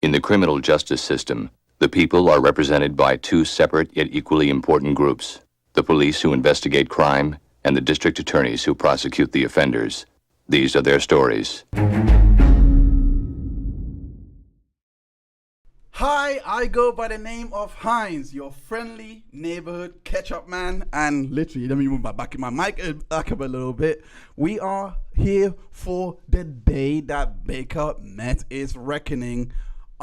In the criminal justice system, the people are represented by two separate yet equally important groups: the police who investigate crime and the district attorneys who prosecute the offenders. These are their stories. Hi, I go by the name of Heinz, your friendly neighborhood ketchup man. And literally, let me move my mic back up a little bit. We are here for the day that Baker met his reckoning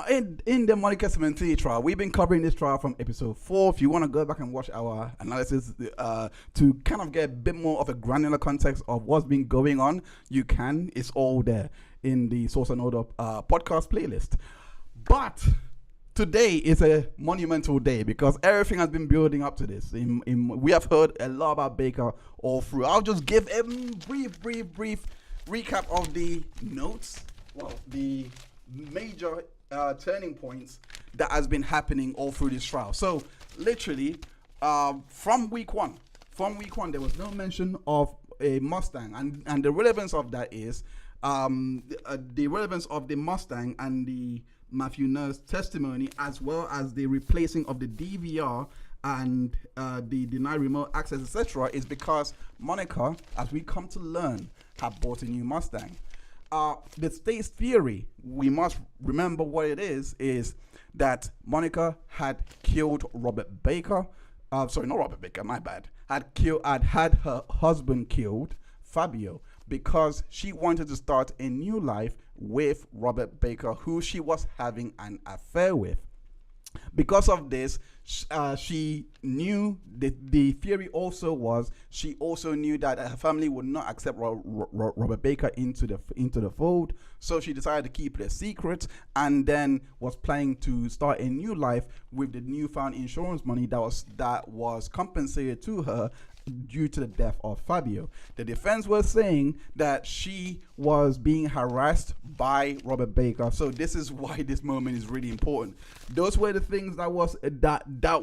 in the Monica Sementilli Trial. We've been covering this trial from episode 4. If you want to go back and watch our analysis to kind of get a bit more of a granular context of what's been going on, you can. It's all there in the Source and Order podcast playlist. But today is a monumental day because everything has been building up to this. We have heard a lot about Baker all through. I'll just give a brief recap of the notes, the major turning points that has been happening all through this trial. So literally, from week one, there was no mention of a Mustang, and the relevance of that is the relevance of the Mustang and the Matthew Nurse testimony, as well as the replacing of the DVR and the denied remote access, etc., is because Monica, as we come to learn, had bought a new Mustang. The state's theory, we must remember what it is that Monica had killed Robert Baker. Sorry, not Robert Baker, my bad. Had her husband killed, Fabio, because she wanted to start a new life with Robert Baker, who she was having an affair with. Because of this, she knew the theory also was she also knew that her family would not accept Robert Baker into the fold, so she decided to keep it a secret, and then was planning to start a new life with the newfound insurance money that was compensated to her due to the death of Fabio. The defense was saying that she was being harassed by Robert Baker. So this is why this moment is really important. Those were the things that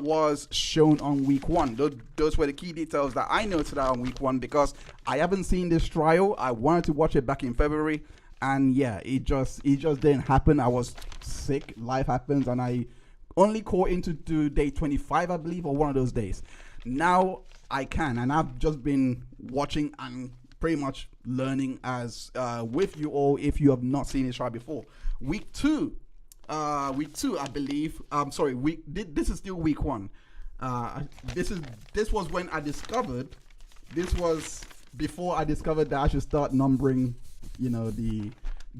was shown on week 1. Those were the key details that I noted out on week 1 because I haven't seen this trial. I wanted to watch it back in February, and yeah, it just didn't happen. I was sick. Life happens, and I only caught into day 25, I believe, or one of those days. Now I can, and I've just been watching and pretty much learning as with you all if you have not seen this trial before. Week two, I believe. This is still week 1. This was when I discovered. This was before I discovered that I should start numbering,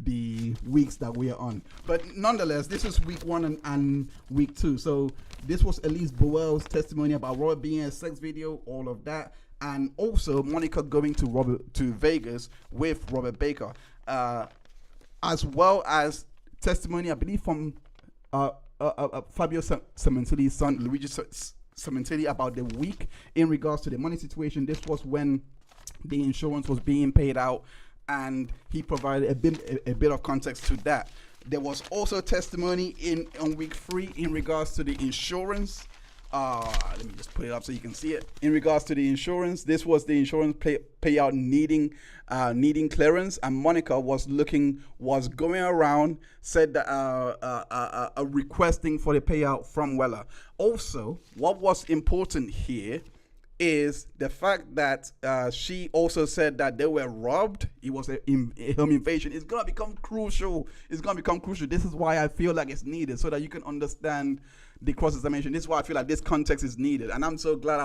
the weeks that we are on. But nonetheless, this is week 1 and week 2. So this was Elise Boel's testimony about Robert being in a sex video, all of that, and also Monica going to Vegas with Robert Baker, as well as testimony, I believe, from Fabio Sementilli's son, Luigi Sementilli, about the week in regards to the money situation. This was when the insurance was being paid out, and he provided a bit of context to that. There was also testimony on week 3 in regards to the insurance. Let me just put it up so you can see it. In regards to the insurance, this was the insurance payout needing clearance, and Monica was going around, said that requesting for the payout from Weller. Also, what was important here is the fact that she also said that they were robbed. It was a home invasion. It's gonna become crucial. This is why I feel like it's needed, so that you can understand the cross-examination. This is why I feel like this context is needed, and I'm so glad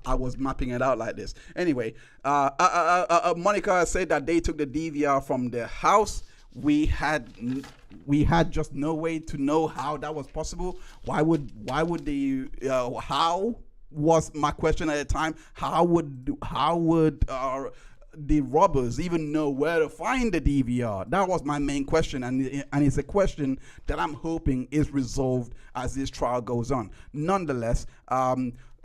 I was mapping it out like this. Anyway, Monica said that they took the DVR from their house. We had just no way to know how that was possible. Why would how was my question at the time? How would the robbers even know where to find the DVR? That was my main question, and it's a question that I'm hoping is resolved as this trial goes on. Nonetheless,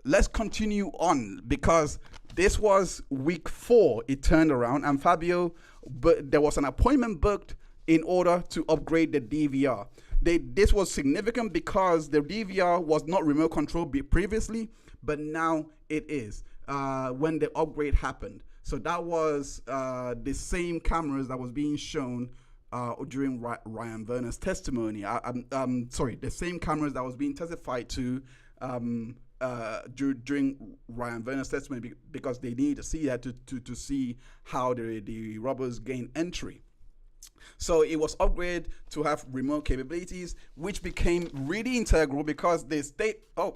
let's continue on, because this was week 4. It turned around, and Fabio, but there was an appointment booked in order to upgrade the DVR. This was significant because the DVR was not remote controlled previously, but now it is when the upgrade happened. So that was the same cameras that was being shown during Ryan Verner's testimony. Sorry, the same cameras that was being testified to during Ryan Verner's testimony, because they need to see that to see how the robbers gain entry. So it was upgraded to have remote capabilities, which became really integral because the state. Oh!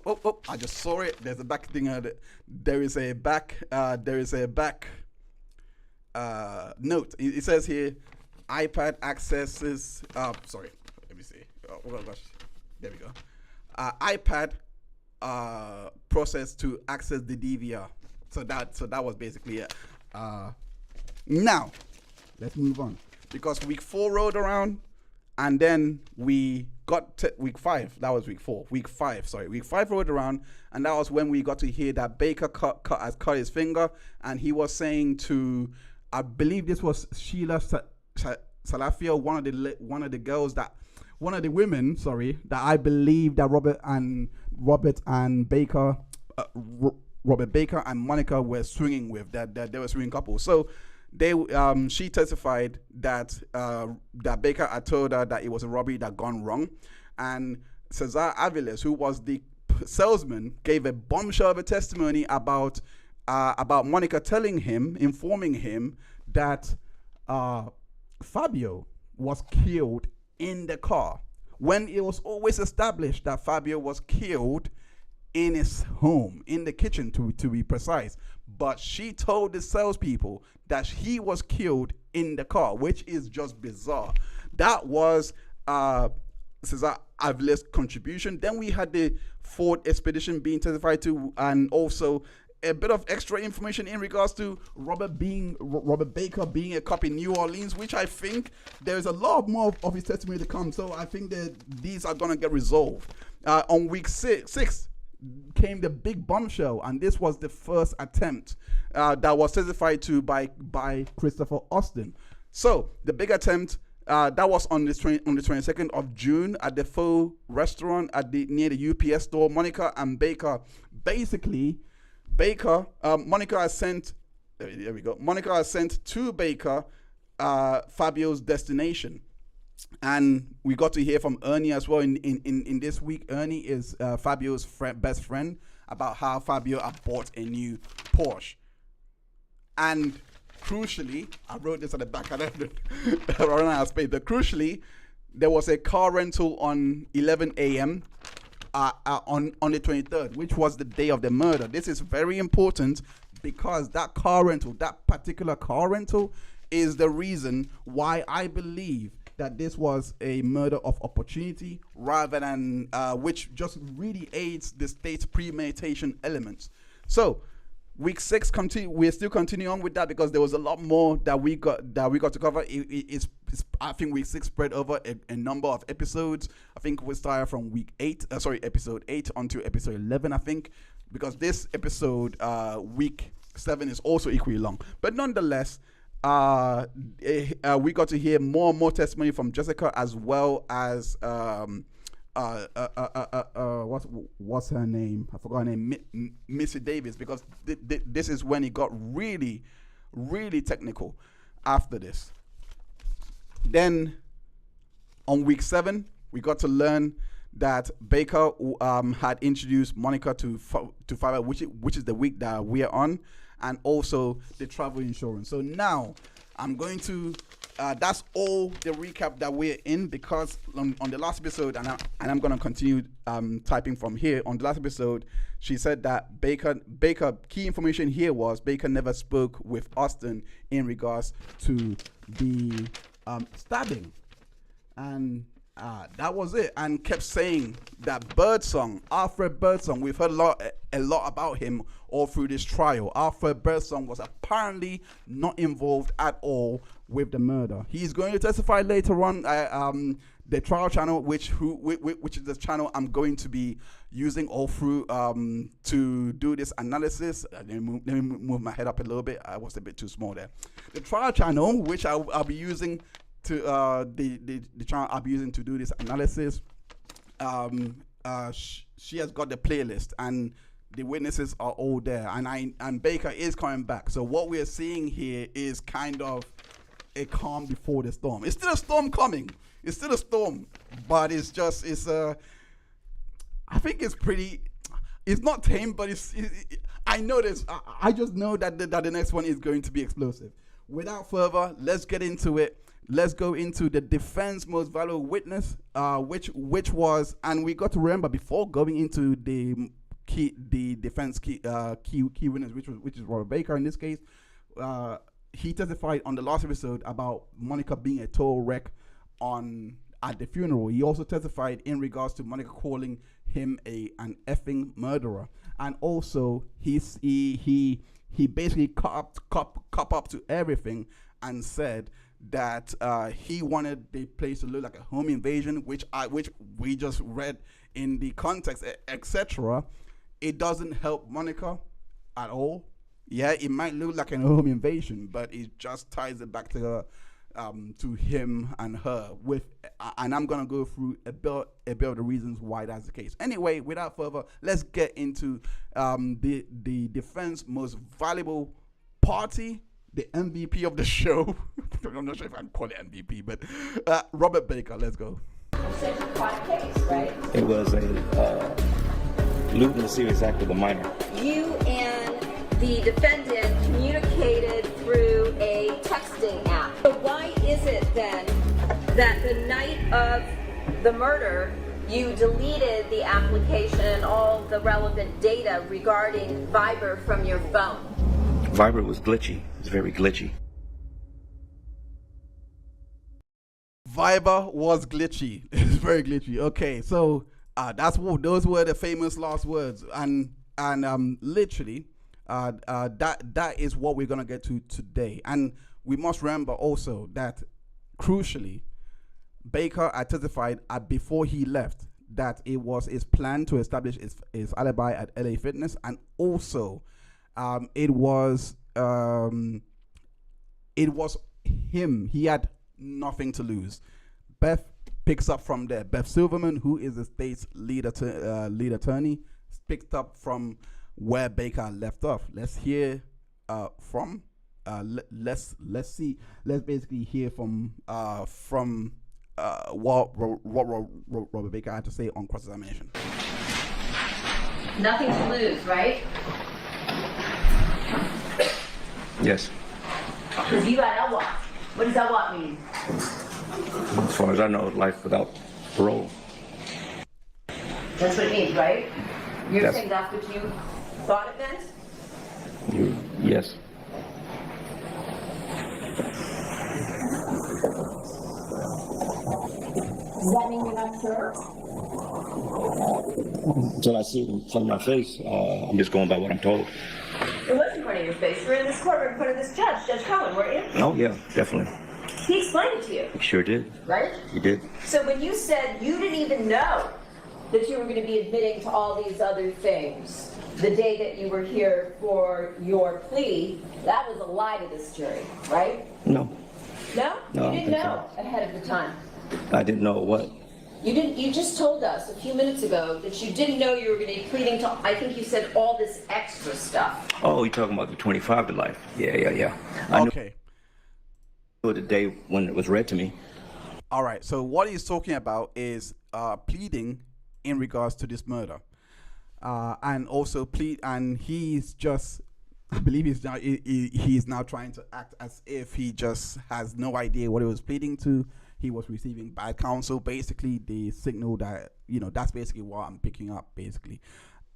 I just saw it. There's a back thing. There is a back note. It says here, iPad accesses. Sorry. Let me see. Oh gosh. There we go. iPad process to access the DVR. So that was basically it. Now let's move on, because week 4 rolled around, and then we got to week 5. That was week 4. Week 5 rolled around, and that was when we got to hear that Baker cut his finger, and he was saying to, I believe this was Sheila Salafia, one of the women, that I believe that Robert Baker and Monica were swinging with, that they were swinging couple. So she testified that Baker had told her that it was a robbery that gone wrong, and Cesar Aviles, who was the salesman, gave a bombshell of a testimony about Monica informing him that Fabio was killed in the car, when it was always established that Fabio was killed in his home, in the kitchen to be precise. But she told the salespeople that he was killed in the car, which is just bizarre. That was Cesar Aviles' contribution. Then we had the Ford expedition being testified to, and also a bit of extra information in regards to Robert Baker being a cop in New Orleans, which I think there's a lot more of his testimony to come. So I think that these are going to get resolved. On week 6 came the big bombshell, and this was the first attempt that was testified to by Christopher Austin. So the big attempt that was on the 22nd of June at the Faux restaurant near the UPS store. Monica and Baker, basically, Monica has sent. There we go. Monica has sent to Baker Fabio's destination. And we got to hear from Ernie as well in this week. Ernie is Fabio's best friend, about how Fabio had bought a new Porsche. And crucially, I wrote this at the back. I ran out of space. But crucially, there was a car rental on 11 a.m. On the 23rd, which was the day of the murder. This is very important because that particular car rental, is the reason why I believe that this was a murder of opportunity, rather than which just really aids the state's premeditation elements. So week 6 we're still continuing on with that, because there was a lot more that we got to cover. I think week 6 spread over a number of episodes. I think we started from episode 8 onto episode 11, I think, because this episode, week 7, is also equally long. But nonetheless, we got to hear more and more testimony from Jessica, as well as what's her name? I forgot her name, Missy Davis, because this is when it got really, really technical after this. Then on week 7, we got to learn that Baker had introduced Monica to Fabio, which is the week that we are on, and also the travel insurance. So now I'm going to that's all the recap that we're in, because on the last episode, and I'm going to continue typing from here. On the last episode, she said that Baker, key information here was Baker never spoke with Austin in regards to the stabbing, and that was it, and kept saying that Alfred Birdsong, we've heard a lot about him all through this trial. Alfred Birdsong was apparently not involved at all with the murder. He's going to testify later on. The trial channel, which is the channel I'm going to be using all through to do this analysis. Let me move my head up a little bit. I was a bit too small there. The trial channel, which I'll be using to the channel I'll be using to do this analysis. She has got the playlist, and the witnesses are all there, and Baker is coming back. So what we're seeing here is kind of a calm before the storm. It's still a storm coming. It's still a storm, but I think it's pretty. It's not tame, but I know this. I just know that the next one is going to be explosive. Without further, let's get into it. Let's go into the defense most valuable witness, which was, and we got to remember before going into the defense key witness, which is Robert Baker in this case. He testified on the last episode about Monica being a total wreck at the funeral. He also testified in regards to Monica calling him an effing murderer, and also he basically cop up to everything and said that he wanted the place to look like a home invasion, which we just read in the context, etc. It doesn't help Monica at all. Yeah, it might look like a home invasion, but it just ties it back to her, to him and her. And I'm gonna go through a bit of the reasons why that's the case. Anyway, without further, let's get into the defense most valuable party, the MVP of the show. I'm not sure if I can call it MVP, but Robert Baker. Let's go. Such a quiet case, right? It was a lewd and serious act with a minor. You and the defendant communicated through a texting app. So why is it then that the night of the murder you deleted the application and all the relevant data regarding Viber from your phone? Viber was glitchy. It was very glitchy. Viber was glitchy. It's very glitchy. Okay, so those were the famous last words, and literally, that is what we're gonna get to today. And we must remember also that, crucially, Baker had testified before he left that it was his plan to establish his alibi at LA Fitness, and also it was him. He had nothing to lose. Beth picks up from there. Beth Silverman, who is the state's lead attorney, picked up from where Baker left off. Let's hear from. Let's basically hear from what Robert Baker had to say on cross-examination. Nothing to lose, right? Yes. Because you got LWAT. What does LWAT mean? As far as I know, life without parole. That's what it means, right? You're Yes. saying that's what you thought it meant? Yes. Does that mean you're not sure? Until I see it in front of my face, I'm just going by what I'm told. It was in front of your face. You were in this courtroom in front of this judge, Judge Cohen, weren't you? Oh, yeah, definitely. He explained it to you, He sure did. right? He did. So when you said you didn't even know that you were going to be admitting to all these other things the day that you were here for your plea, that was a lie to this jury, right? No, No? No, I You don't didn't think know ahead of the time. I didn't know what. You just told us a few minutes ago that you didn't know you were going to be pleading to, I think you said, all this extra stuff. Oh, you're talking about the 25 to life. Yeah. I Okay. knew the day when it was read to me. All right. So what he's talking about is pleading in regards to this murder, and also and he's just, I believe he's now trying to act as if he just has no idea what he was pleading to. He was receiving bad counsel, basically the signal that, that's basically what I'm picking up, basically.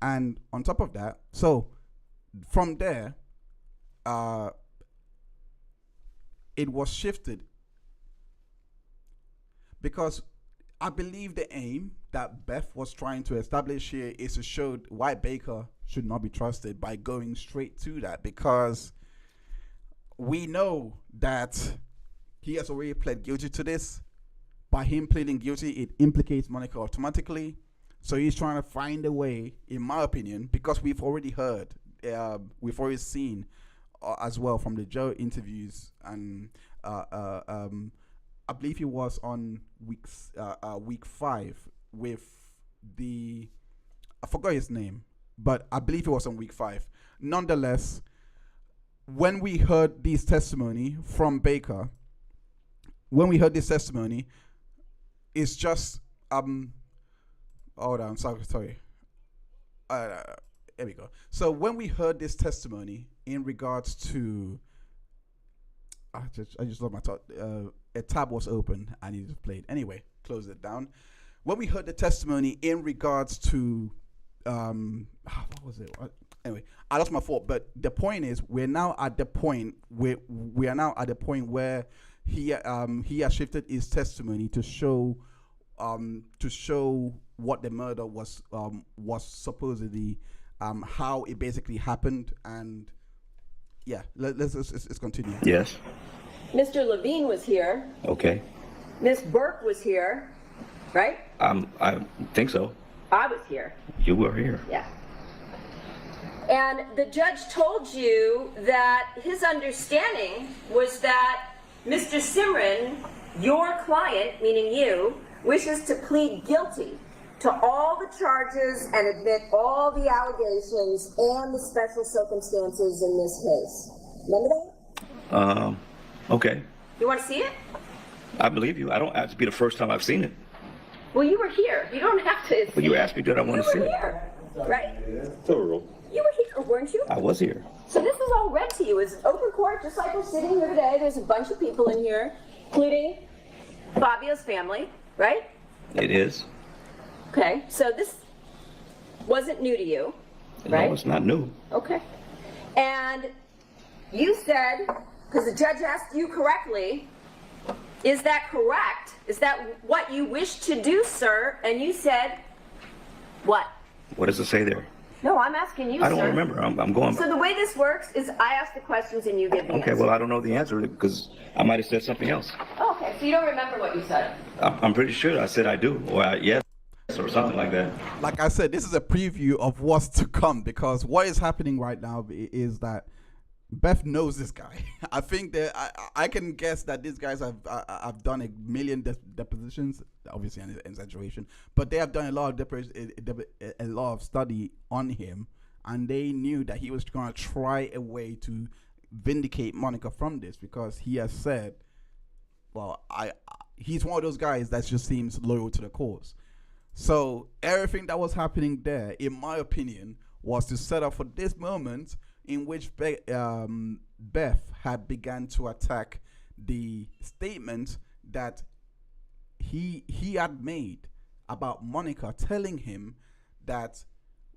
And on top of that, so from there, it was shifted because I believe the aim that Beth was trying to establish here is to show why Baker should not be trusted by going straight to that, because we know that he has already pled guilty to this. By him pleading guilty, it implicates Monica automatically. So he's trying to find a way, in my opinion, because we've already heard, we've already seen as well from the Joe interviews, and I believe he was on week 5 with I forgot his name, but I believe it was on week 5. Nonetheless, when we heard this testimony from Baker, when we heard this testimony, it's just hold on, sorry. There we go. So when we heard this testimony in regards to, I just lost my thought. A tab was open and it just played. Anyway, close it down. When we heard the testimony in regards to, what was it? Anyway, I lost my thought. But the point is, we're now at the point where he has shifted his testimony to show what the murder was supposedly, how it basically happened, and yeah, let's continue. Yes. Mr. Levine was here. Okay. Miss Burke was here, right? I think so. I was here. You were here. Yeah. And the judge told you that his understanding was that Mr. Simran, your client, meaning you, wishes to plead guilty to all the charges and admit all the allegations and the special circumstances in this case. Remember that? Okay. You want to see it? I believe you. I don't have to be the first time I've seen it. Well, you were here. You don't have to. But you asked me, did I want to see You it? were here, right? Thorough. You were here, weren't you? I was here. So this is all read to you. It's open court, just like we're sitting here today. There's a bunch of people in here, including Fabio's family, right? It is. Okay, so this wasn't new to you, right? No, it's not new. Okay. And you said, because the judge asked you correctly, is that correct? Is that what you wish to do, sir? And you said, what? What does it say there? No, I'm asking you, I don't sir. remember. I'm going So by. the way this works is I ask the questions and you give the Okay, answer. well, I don't know the answer because I might have said something else. Oh, okay, so you don't remember what you said. I'm pretty sure I said I do, or yes, or something like that. Like I said, this is a preview of what's to come, because what is happening right now is that Beth knows this guy. I think that I can guess that these guys have done a million depositions, obviously an exaggeration, but they have done a lot of study on him, and they knew that he was going to try a way to vindicate Monica from this, because he has said, well, he's one of those guys that just seems loyal to the cause. So everything that was happening there, in my opinion, was to set up for this moment in which Beth had begun to attack the statement that he had made about Monica, telling him that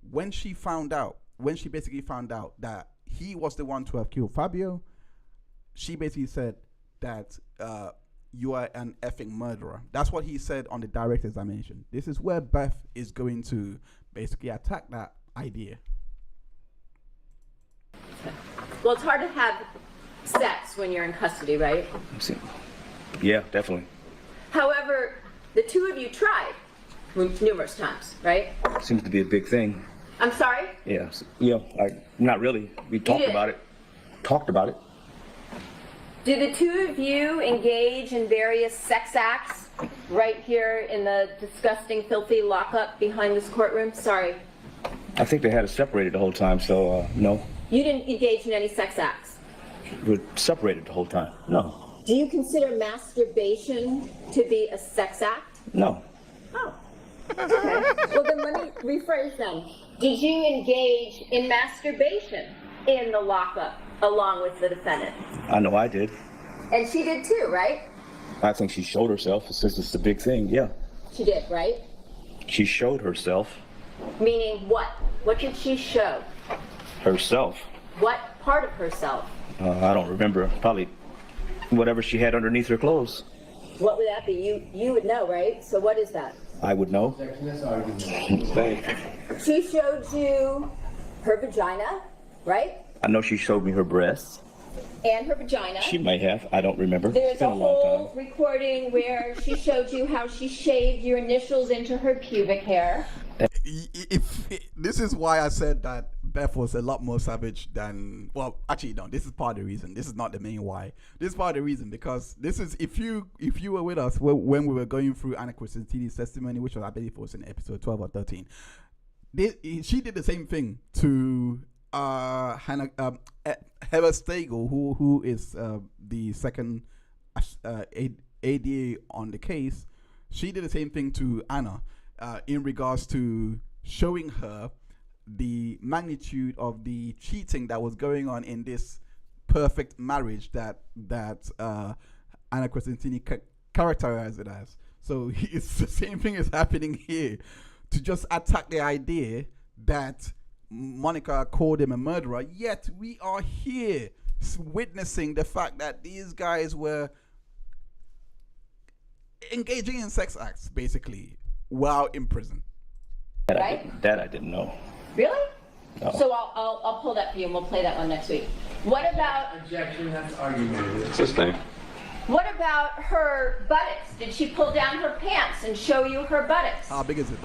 when she basically found out that he was the one to have killed Fabio, she basically said that you are an effing murderer. That's what he said on the direct examination. This is where Beth is going to basically attack that idea. Well, it's hard to have sex when you're in custody, right? Yeah, definitely. However, the two of you tried numerous times, right? Seems to be a big thing. I'm sorry? Yeah, not really. We talked about it. Did the two of you engage in various sex acts right here in the disgusting, filthy lockup behind this courtroom? Sorry. I think they had us separated the whole time, so no. You didn't engage in any sex acts? We were separated the whole time. No. Do you consider masturbation to be a sex act? No. Oh. Okay. Well, then let me rephrase then. Did you engage in masturbation in the lockup along with the defendant? I know I did. And she did too, right? I think she showed herself, since it's the big thing, yeah. She did, right? She showed herself. Meaning what? What did she show? Herself. What part of herself? I don't remember. Probably whatever she had underneath her clothes. What would that be? You would know, right? So what is that? I would know. She showed you her vagina, right? I know she showed me her breasts. And her vagina. She may have. I don't remember. There's It's been a a long whole time. recording where she showed you how she shaved your initials into her pubic hair. This is why I said that Beth was a lot more savage than, well, actually no, this is part of the reason. This is not the main why. This is part of the reason, because this is, if you were with us when we were going through Monica Sementilli's testimony, which was, I believe, was in episode 12 or 13, she did the same thing to Heather Stagel, who is the second ADA on the case, she did the same thing to Anna in regards to showing her the magnitude of the cheating that was going on in this perfect marriage that Anna Crescentini characterized it as. So it's the same thing is happening here, to just attack the idea that Monica called him a murderer, yet we are here witnessing the fact that these guys were engaging in sex acts, basically, while in prison. That I didn't know. Really? No. So I'll pull that for you and we'll play that one next week. What about Objection, that's argument. It's this thing. what about her buttocks? Did she pull down her pants and show you her buttocks? How big is it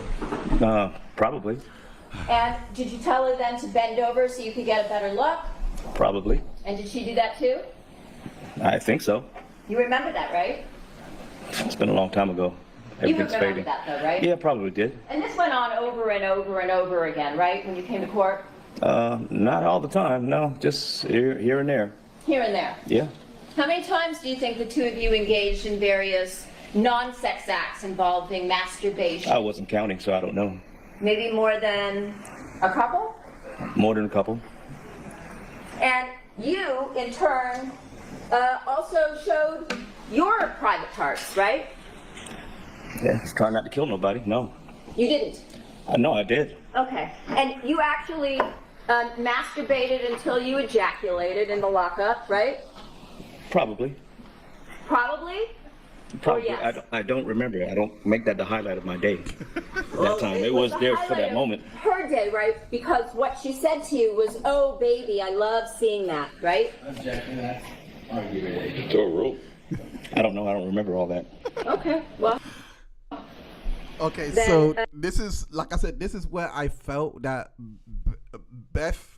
though? Probably. And did you tell her then to bend over so you could get a better look? Probably. And did she do that too? I think so. You remember that, right? It's been a long time ago. You Everything's remember fading. that though, right? Yeah, probably did. And this went on over and over and over again, right, when you came to court? Not all the time, no. Just here and there. Here and there. Yeah. How many times do you think the two of you engaged in various non-sex acts involving masturbation? I wasn't counting, so I don't know. Maybe more than a couple? More than a couple. And you, in turn, also showed your private parts, right? Yeah, just trying not to kill nobody. No. You didn't? No, I did. Okay. And you actually masturbated until you ejaculated in the lockup, right? Probably. Probably? Probably. yes? I don't remember. I don't make that the highlight of my day. That time. It was the there for highlight that of moment. Her day, right? Because what she said to you was, "Oh, baby, I love seeing that," right? Objection, that's argument. To a rule. I don't know. I don't remember all that. Okay. Well. Okay, Then, so this is, like I said, this is where I felt that Beth,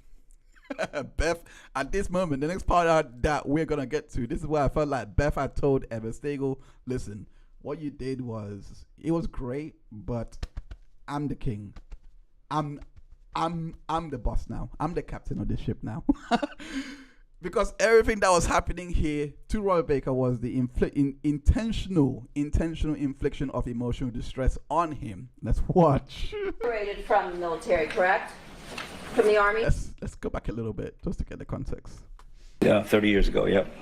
at this moment, the next part that we're gonna get to, this is where I felt like Beth had told Evan Stagel, listen, what you did was, it was great, but I'm the king. I'm the boss now. I'm the captain of the ship now. Because everything that was happening here to Roy Baker was the intentional infliction of emotional distress on him. Let's watch. Separated from the military, correct? From the army? Let's go back a little bit just to get the context. Yeah, 30 years ago, yep.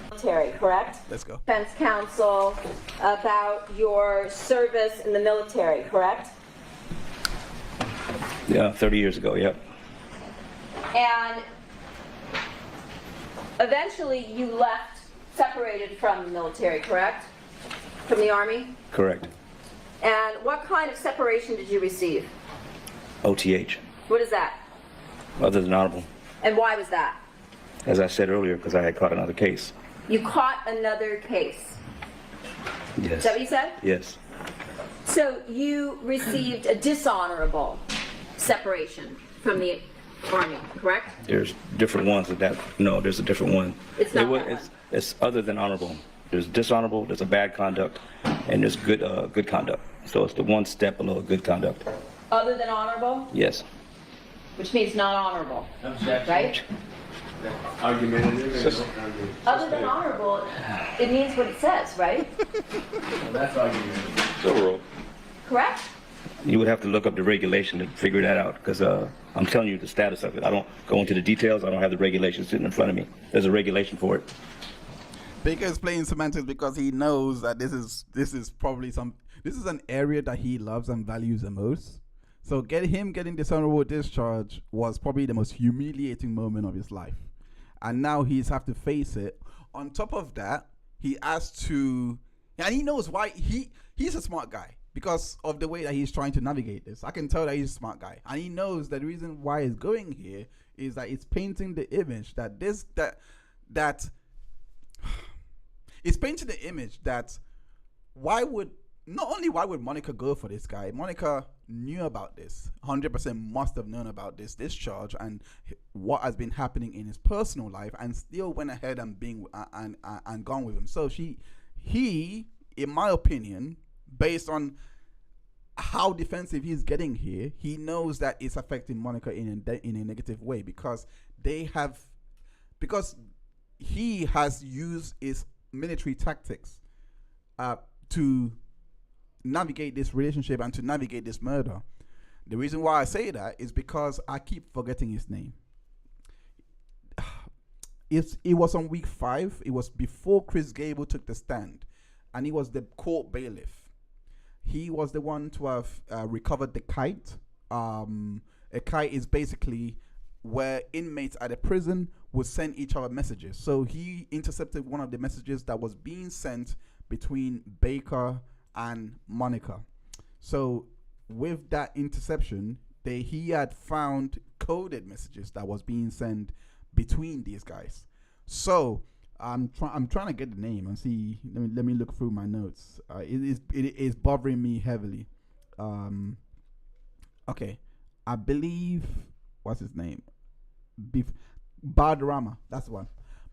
Military, correct? Let's go. Defense counsel about your service in the military, correct? Yeah, 30 years ago, yep. And eventually you left, separated from the military, correct? From the army? Correct. And what kind of separation did you receive? OTH. What is that? Other than honorable. And why was that? As I said earlier, because I had caught another case. You caught another case. Yes. Is that what you said? Yes. So you received a dishonorable separation from the army, correct? There's different ones of that. No, there's a different one. It's not that one. It's other than honorable. There's dishonorable, there's a bad conduct, and there's good conduct. So it's the one step below good conduct. Other than honorable, Yes. which means not honorable, Objection. right? Argumentative. Other than honorable, it means what it says, right? That's argumentative. To a rule. Correct? You would have to look up the regulation to figure that out, because I'm telling you the status of it. I don't go into the details. I don't have the regulation sitting in front of me. There's a regulation for it. Baker is playing semantics because he knows that this is probably this is an area that he loves and values the most. So getting dishonorable discharge was probably the most humiliating moment of his life. And now he's have to face it. On top of that, he has to, and he knows why. He's a smart guy because of the way that he's trying to navigate this. I can tell that he's a smart guy. And he knows that the reason why he's going here is that it's painting the image that it's painting the image that why would Monica go for this guy? Monica knew about this, 100% must have known about this discharge and what has been happening in his personal life, and still went ahead and and gone with him. So he, in my opinion, based on how defensive he's getting here, he knows that it's affecting Monica in a negative way because he has used his military tactics to navigate this relationship and to navigate this murder. The reason why I say that is because I keep forgetting his name. It was on week 5. It was before Chris Gable took the stand, and he was the court bailiff. He was the one to have recovered the kite. A kite is basically where inmates at a prison would send each other messages. So he intercepted one of the messages that was being sent between Baker and Monica. So with that interception, he had found coded messages that was being sent between these guys. So I'm trying to get the name and see. Let me look through my notes. It is bothering me heavily. Okay, I believe, what's his name? Bardarama. That's the one.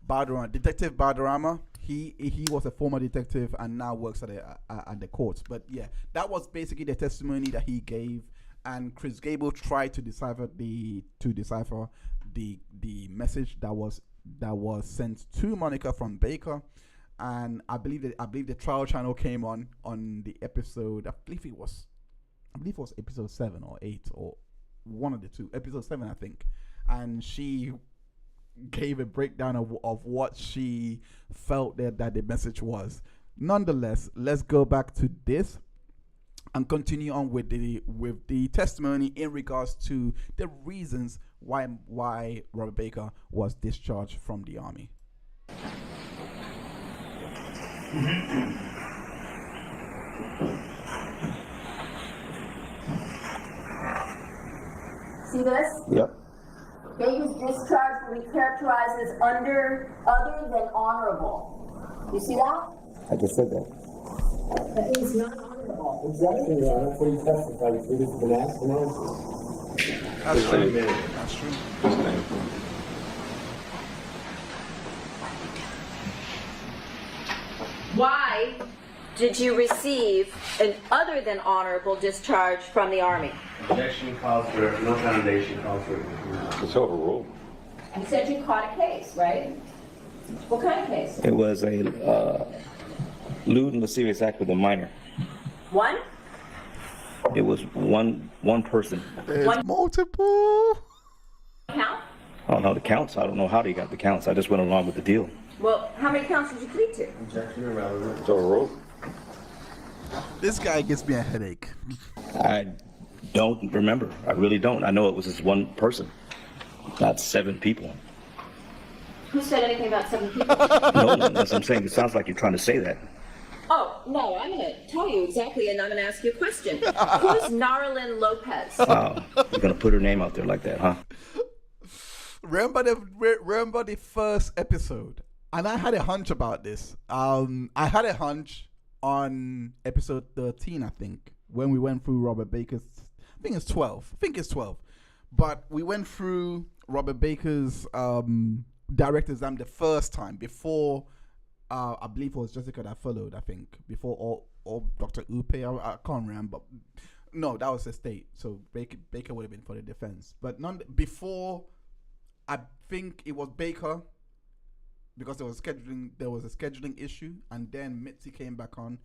Bardarama, Detective Bardarama. He was a former detective and now works at the courts. But yeah, that was basically the testimony that he gave. And Chris Gable tried to decipher the message that was sent to Monica from Baker. And I believe the trial channel came on the episode. I believe it was episode 7 or 8 or one of the two. Episode 7, I think. And she gave a breakdown of what she felt that the message was. Nonetheless, let's go back to this and continue on with the testimony in regards to the reasons why Robert Baker was discharged from the army. See this? Yep. Baker's discharge will be characterized as other than honorable. You see that? I just said that. That means not honorable. Exactly, that's what he testified to. This is an asked and answered. That's true. That's true. Why did you receive an other than honorable discharge from the Army? Objection calls for, no foundation calls for. It's overruled. You said you caught a case, right? What kind of case? It was a lewd and lascivious act with a minor. One? It was one person. There's multiple. Count? I don't know the counts. I don't know how they got the counts. I just went along with the deal. Well, how many counts did you plead to? Objection irrelevant. It's overruled. This guy gives me a headache. I don't remember. I really don't. I know it was just one person, not 7 people. Who said anything about 7 people? No, that's what I'm saying. It sounds like you're trying to say that. Oh, no, I'm going to tell you exactly, and I'm going to ask you a question. Who's Narlin Lopez? Wow. You're going to put her name out there like that, huh? Remember the first episode, and I had a hunch about this. I had a hunch on episode 13, I think, when we went through Robert Baker's. I think it's 12. But we went through Robert Baker's direct exam the first time before. I believe it was Jessica that followed. I think before or Dr. Upe. I can't remember. No, that was the state. So Baker would have been for the defense, but before. I think it was Baker because there was a scheduling issue, and then Mitzi came back on.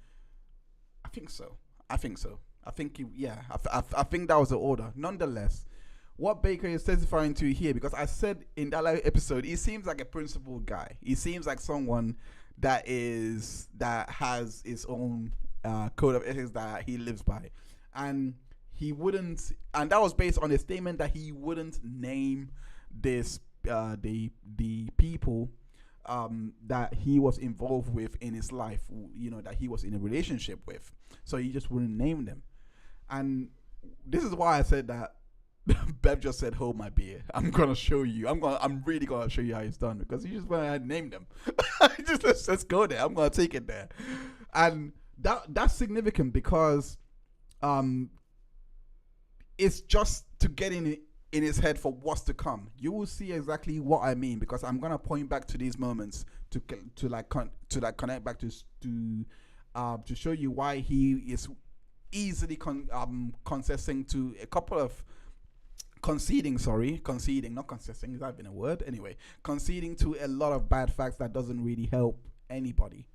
I think so. I think that was the order. Nonetheless, what Baker is testifying to here, because I said in that episode, he seems like a principled guy. He seems like someone that has his own code of ethics that he lives by, and he wouldn't. And that was based on a statement that he wouldn't name this the people that he was involved with in his life, that he was in a relationship with, so he just wouldn't name them. And this is why I said that. Beth just said, "Hold my beer. I'm gonna show you. I'm really gonna show you how it's done," because he just went ahead and named them. Just let's go there. I'm gonna take it there, and that's significant because it's just to get in his head for what's to come. You will see exactly what I mean, because I'm gonna point back to these moments to connect back to show you why he is easily conceding to a couple of conceding, not concessing, is that even a word? Anyway, conceding to a lot of bad facts that doesn't really help anybody.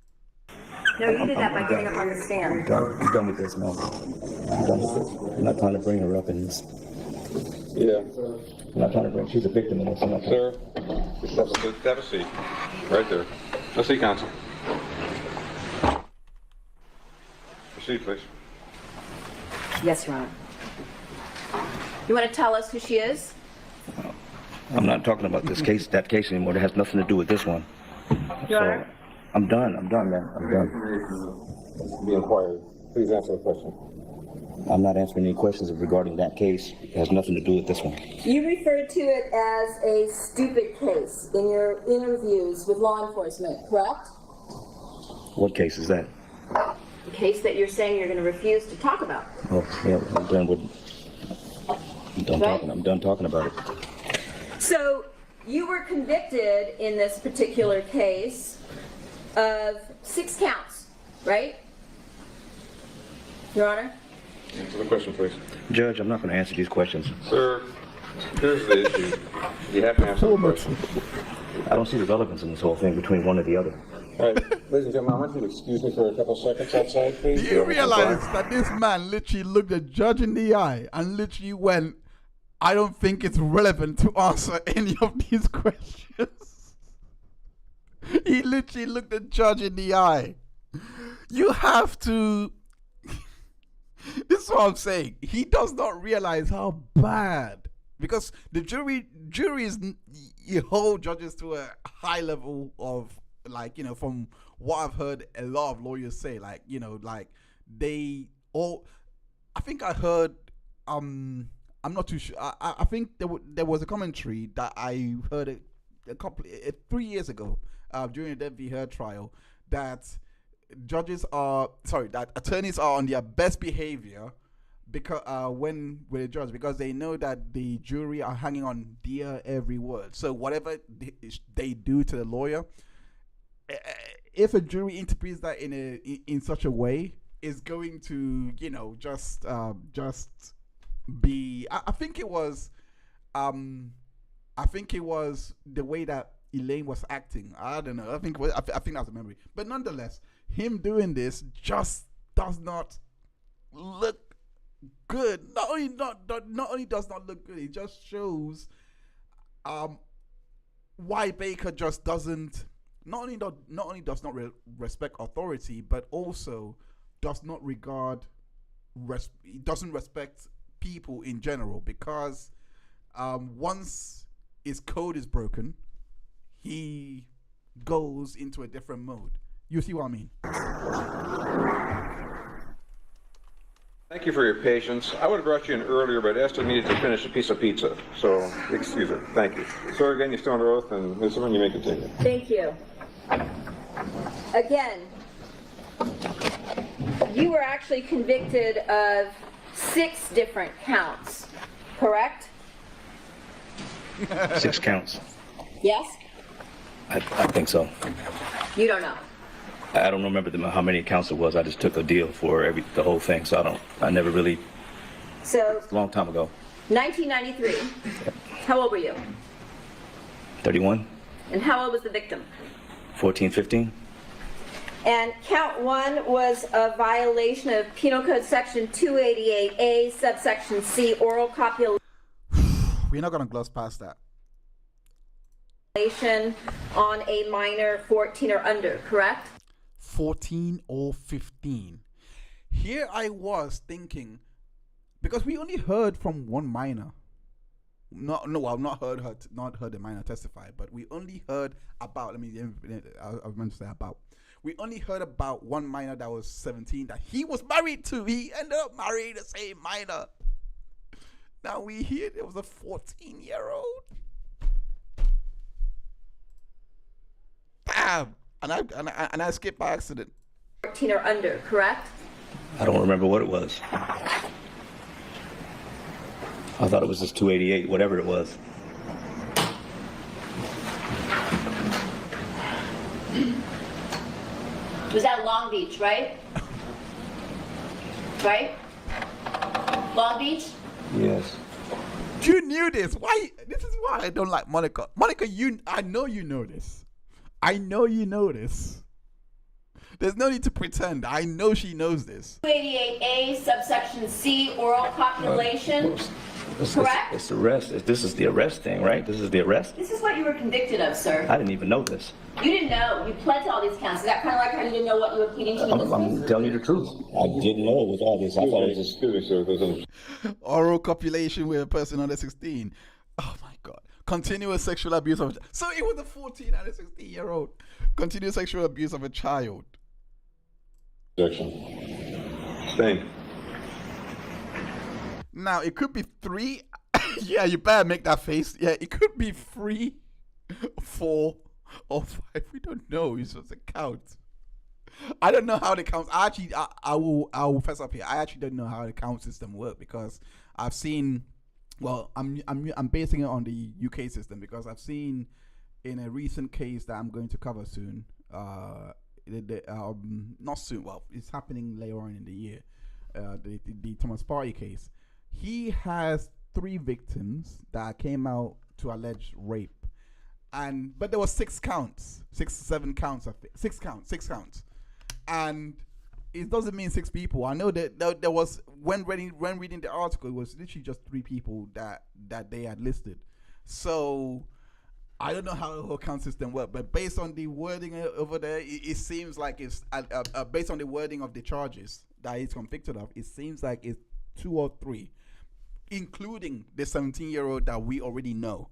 No, you did that by getting up on the stand. I'm done with this, man. I'm done with this. I'm not trying to bring her up in this. Yeah. I'm not trying to bring. She's a victim in this. I'm not Sir, have a seat. Right there. Let's see, counsel. Proceed, please. Yes, Your Honor. You want to tell us who she is? I'm not talking about this case, that case anymore. That has nothing to do with this one. Your Honor. I'm done, man. I'm done. Be inquired. Please answer the question. I'm not answering any questions regarding that case. It has nothing to do with this one. You referred to it as a stupid case in your interviews with law enforcement, correct? What case is that? The case that you're saying you're going to refuse to talk about. Oh, yeah, I'm done with. I'm done talking about it. So you were convicted in this particular case of 6 counts, right? Your Honor? Answer the question, please. Judge, I'm not going to answer these questions. Sir, here's the issue. You have to answer the question. I don't see the relevance in this whole thing between one or the other. All right, ladies and gentlemen, I want you to excuse me for a couple seconds outside, please. Do you realize that this man literally looked the judge in the eye and literally went, I don't think it's relevant to answer any of these questions. He literally looked the judge in the eye. You have to... This is what I'm saying. He does not realize how bad, because the jury is, you hold judges to a high level of, like, you know, from what I've heard a lot of lawyers say, like, you know, like they all, I think I heard, I'm not too sure. I think there was a commentary that I heard a couple 3 years ago during the Beth v. Heard trial, that that attorneys are on their best behavior because when with a judge, because they know that the jury are hanging on their every word. So whatever they do to the lawyer, if a jury interprets that in such a way, is going to, you know, just be. I think it was the way that Elaine was acting. I don't know. I think that's a memory. But nonetheless, him doing this just does not look good. Not only does not look good, it just shows why Baker just doesn't not only does not respect authority, but also does not doesn't respect people in general, because once his code is broken, he goes into a different mode. You see what I mean? Thank you for your patience. I would have brought you in earlier, but Esther needed to finish a piece of pizza, so excuse her. Thank you. Sir, again, you're still under oath, and Ms. Silverman, you may continue. Thank you. Again, you were actually convicted of 6 different counts, correct? 6 counts. Yes? I think so. You don't know. I don't remember how many counts it was. I just took a deal for the whole thing, so I never really. So. A long time ago. 1993. How old were you? 31. And how old was the victim? 14, 15. And count 1 was a violation of Penal Code Section 288A, subsection C, oral copulation. We're not gonna gloss past that. On a minor 14 or under, correct? 14 or 15. Here I was thinking, because we only heard from one minor. I've not heard the minor testify, but we only heard about. I was meant to say about. We only heard about one minor that was 17 that he was married to. He ended up marrying the same minor. Now we hear there was a 14-year-old. Bam! And I skipped by accident. 14 or under, correct? I don't remember what it was. I thought it was just 288, whatever it was. Was that Long Beach, right? Right? Long Beach? Yes. You knew this. Why? This is why I don't like Monica. Monica, I know you know this. I know you know this. There's no need to pretend. I know she knows this. 288A subsection C, oral copulation. Correct? It's arrest. This is the arrest thing, right? This is the arrest? This is what you were convicted of, sir. I didn't even know this. You didn't know. You pled to all these counts. Is that kind of like how you didn't know what you were pleading to in this I'm case? telling you the truth. I didn't know it was all this. I thought it was just... Excuse me, sir. There's a Oral copulation with a person under 16. Oh my God. Continuous sexual abuse of... So it was a 14 and a 16-year-old. Continuous sexual abuse of a child. objection. Staying. Now, it could be 3. Yeah, you better make that face. Yeah, it could be 3, 4, or 5. We don't know. It's just a count. I don't know how the count. I will fess up here. I actually don't know how the count system works because I've seen. Well, I'm basing it on the UK system because I've seen in a recent case that I'm going to cover soon. Not soon. Well, it's happening later on in the year. The Thomas Party case. He has 3 victims that came out to allege rape, but there was 6 counts, 7 counts. 6 counts, and it doesn't mean 6 people. I know that there was when reading the article, it was literally just 3 people that they had listed. So I don't know how the whole count system works, but based on the wording over there, it seems like it's based on the wording of the charges that he's convicted of. It seems like it's 2 or 3, including the 17-year-old that we already know.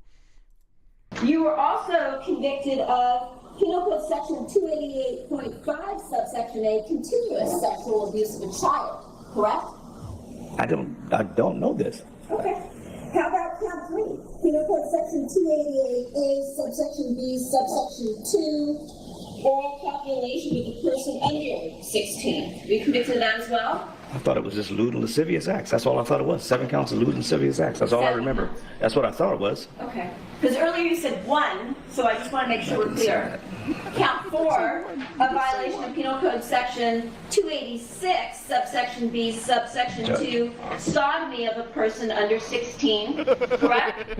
You were also convicted of Penal Code Section 288.5, subsection A, continuous sexual abuse of a child, correct? I don't know this. Okay. How about count 3? Penal Code Section 288A, subsection B, subsection 2, oral copulation with a person under 16. Were you convicted of that as well? I thought it was just lewd and lascivious acts. That's all I thought it was. 7 counts of lewd and lascivious acts. That's all I remember. That's what I thought it was. Okay. Because earlier you said 1, so I just want to make sure we're clear. Count 4, a violation of Penal Code Section 286, subsection B, subsection 2, sodomy of a person under 16, correct?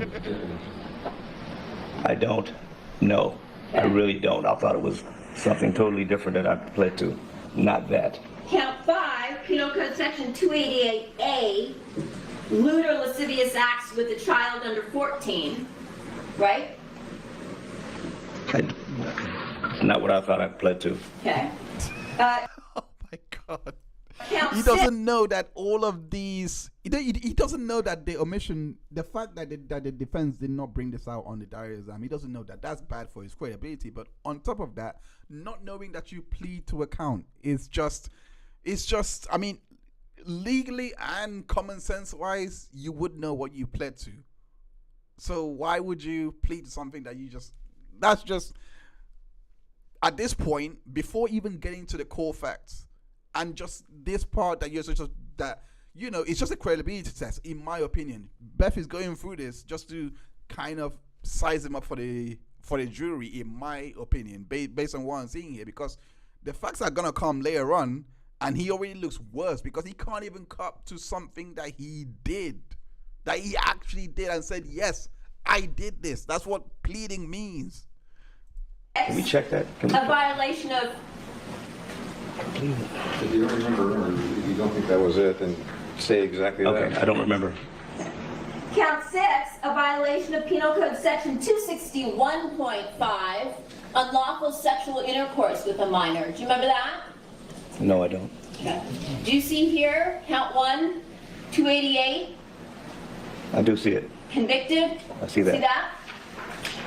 I don't know. I really don't. I thought it was something totally different that I pled to. Not that. Count 5, Penal Code Section 288A, lewd or lascivious acts with a child under 14, right? Not what I thought I pled to. Okay. Oh my God. Count He 6. doesn't know that all of these. He doesn't know that the omission, the fact that the defense did not bring this out on the diary exam. He doesn't know that. That's bad for his credibility. But on top of that, not knowing that you plead to a count is just. I mean, legally and common sense wise, you would know what you pled to. So why would you plead to something that you just? That's just. At this point, before even getting to the core facts. And just this part that you're just that it's just a credibility test, in my opinion. Beth is going through this just to kind of size him up for the jury, in my opinion, based on what I'm seeing here, because the facts are gonna come later on, and he already looks worse because he can't even cop to something that he did, that he actually did, and said, yes, I did this. That's what pleading means. Can we check that? A violation of. If you don't remember, or you don't think that was it, then say exactly that. Okay, I don't remember. Count 6, a violation of Penal Code Section 261.5, unlawful sexual intercourse with a minor. Do you remember that? No, I don't. Okay. Do you see here, count 1, 288, I do see it. convicted? I see that. See that?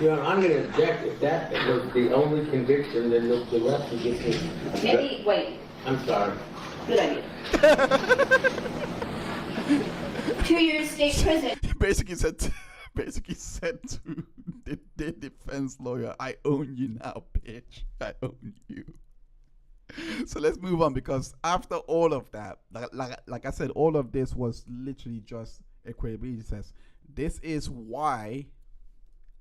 Your Honor, I'm going to object. If that was the only conviction, then the rest would get me. Maybe, wait, I'm sorry. good idea. 2 years state prison. He basically said to the defense lawyer, I own you now, bitch. I own you. So let's move on, because after all of that, like I said, all of this was literally just a credibility test. This is why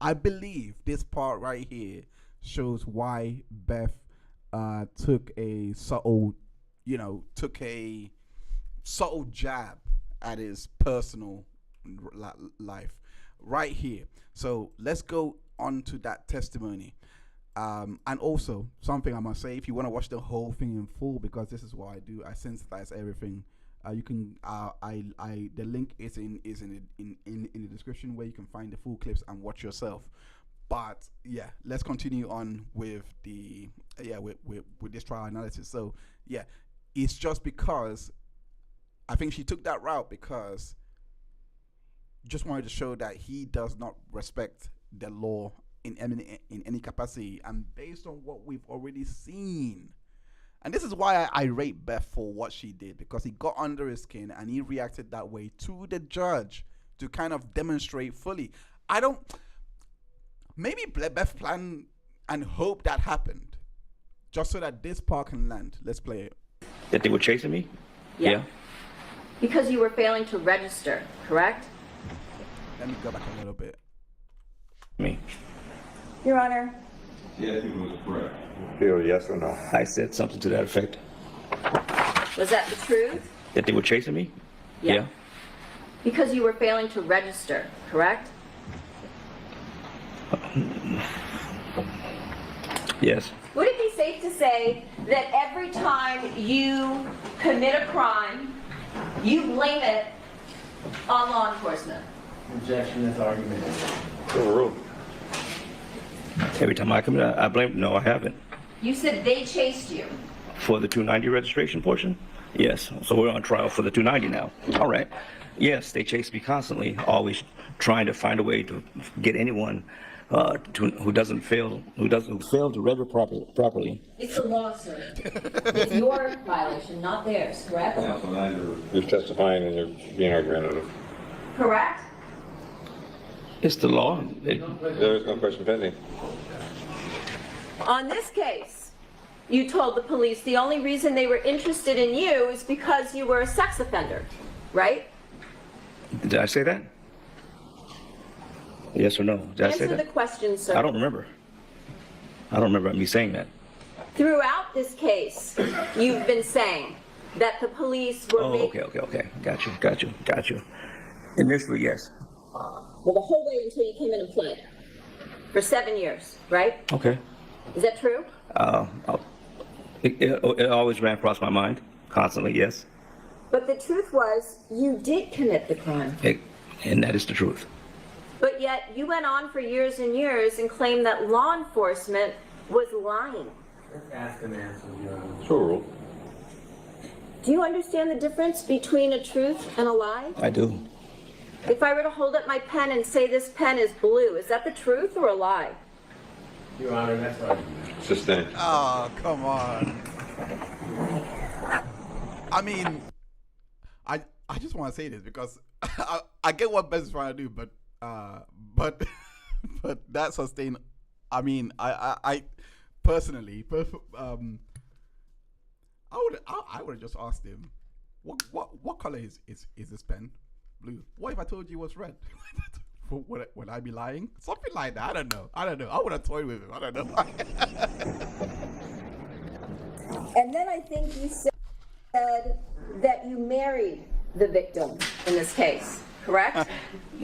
I believe this part right here shows why Beth took a subtle jab at his personal life right here. So let's go on to that testimony. And also something I must say, if you want to watch the whole thing in full, because this is what I do, I sensitize everything. You can the link is in the description where you can find the full clips and watch yourself. But yeah, let's continue on with the with this trial analysis. So yeah, it's just because I think she took that route because just wanted to show that he does not respect the law in any capacity, and based on what we've already seen. And this is why I rate Beth for what she did, because he got under his skin and he reacted that way to the judge to kind of demonstrate fully. Maybe Beth planned and hoped that happened just so that this part can land. Let's play it. That they were chasing me? Yeah. Because you were failing to register, correct? Let me go back a little bit. Me. Your Honor. Yes, it was correct. Feel yes or no? I said something to that effect. Was that the truth? That they were chasing me? Yeah. Because you were failing to register, correct? Yes. Would it be safe to say that every time you commit a crime, you blame it on law enforcement? Objection, this argument. Overruled. Every time I come in, I blame. No, I haven't. You said they chased you. For the 290 registration portion? Yes. So we're on trial for the 290 now. All right. Yes, they chase me constantly, always trying to find a way to get anyone who failed to register properly. It's the law, sir. It's your violation, not theirs, correct? You're testifying and you're being argumentative. Correct? It's the law. There is no question pending. On this case, you told the police the only reason they were interested in you is because you were a sex offender, right? Did I say that? Yes or no? Did I say Answer that? the question, sir. I don't remember. I don't remember me saying that. Throughout this case, you've been saying that the police were Oh, making... okay. Got you. Initially, yes. Well, the whole way until you came in and played. For 7 years, right? Okay. Is that true? It always ran across my mind, constantly, yes. But the truth was, you did commit the crime. And that is the truth. But yet, you went on for years and years and claimed that law enforcement was lying. Let's ask an answer, Your Honor. Overruled. Do you understand the difference between a truth and a lie? I do. If I were to hold up my pen and say this pen is blue, is that the truth or a lie? Your Honor, that's argument. Sustained. Oh, come on. I mean, I just want to say this because I get what Beth is trying to do, but that sustained. I mean, I personally, I would have just asked him, what color is this pen? Blue. What if I told you it was red? Would I be lying? Something like that. I don't know. I would have toyed with him. I don't know. And then I think you said that you married the victim in this case, correct?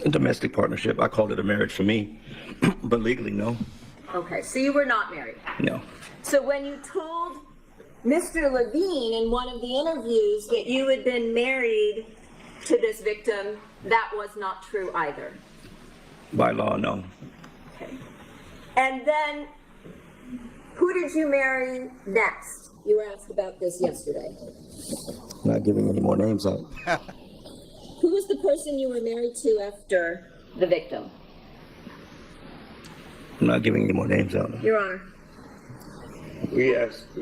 A domestic partnership. I called it a marriage for me, but legally, no. Okay, so you were not married. No. So when you told Mr. Levine in one of the interviews that you had been married to this victim, that was not true either. By law, no. Okay. And then, who did you marry next? You were asked about this yesterday. Not giving any more names out. Who was the person you were married to after the victim? I'm not giving any more names out. Your Honor. We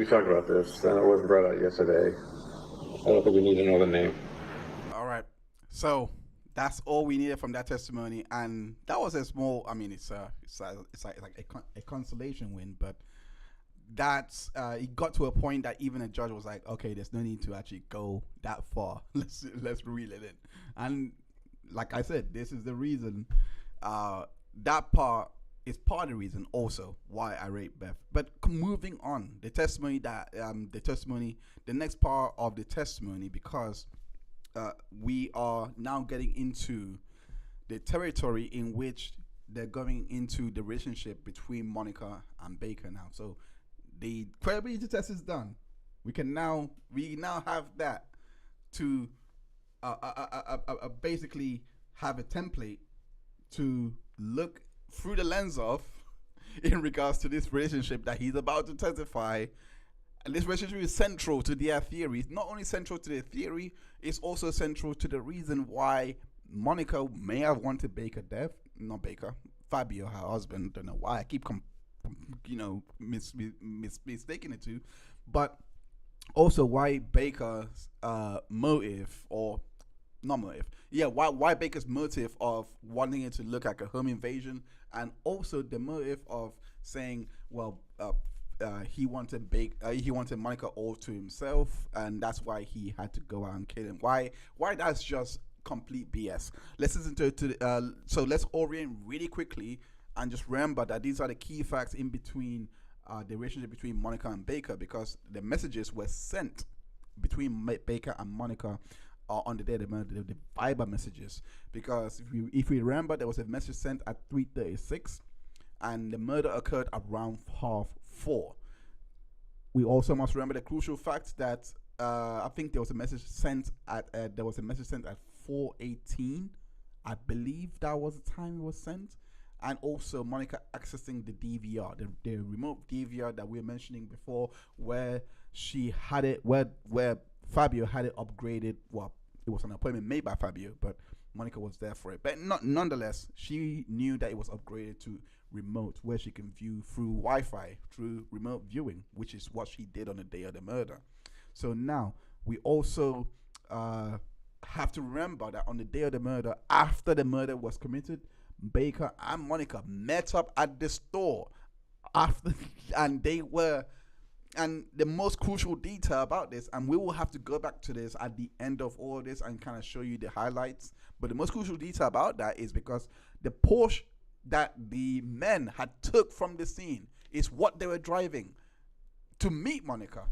talked about this, and it wasn't brought out yesterday. I don't think we need to know the name. All right. So that's all we needed from that testimony, and that was a small. I mean, it's like a consolation win, but that's it got to a point that even a judge was like, okay, there's no need to actually go that far. Let's reel it in. And like I said, this is the reason. That part is part of the reason also why I rate Beth. But moving on, the next part of the testimony, because we are now getting into the territory in which they're going into the relationship between Monica and Baker now. So the credibility test is done. We now have that to basically have a template to look through the lens of in regards to this relationship that he's about to testify. And this relationship is central to their theory. It's not only central to their theory, it's also central to the reason why Monica may have wanted Baker death. Not Baker, Fabio, her husband. Don't know why I keep mistaking it to, but also why Baker's motive, or not motive, why Baker's motive of wanting it to look like a home invasion, and also the motive of saying, well, he wanted Monica all to himself, and that's why he had to go out and kill him. Why that's just complete BS. Let's listen to so let's orient really quickly and just remember that these are the key facts in between the relationship between Monica and Baker, because the messages were sent between Baker and Monica on the day of the murder, the Viber messages. Because if we remember, there was a message sent at 3:36, and the murder occurred around 4:30. We also must remember the crucial fact that I think there was a message sent at 4:18. I believe that was the time it was sent. And also Monica accessing the DVR, the remote DVR that we were mentioning before, where she had it, where Fabio had it upgraded. Well, it was an appointment made by Fabio, but Monica was there for it. But nonetheless, she knew that it was upgraded to remote, where she can view through Wi-Fi, through remote viewing, which is what she did on the day of the murder. So now we also have to remember that on the day of the murder, after the murder was committed, Baker and Monica met up at the store after, and the most crucial detail about this, and we will have to go back to this at the end of all this and kind of show you the highlights, but the most crucial detail about that is because the Porsche that the men had took from the scene is what they were driving to meet Monica.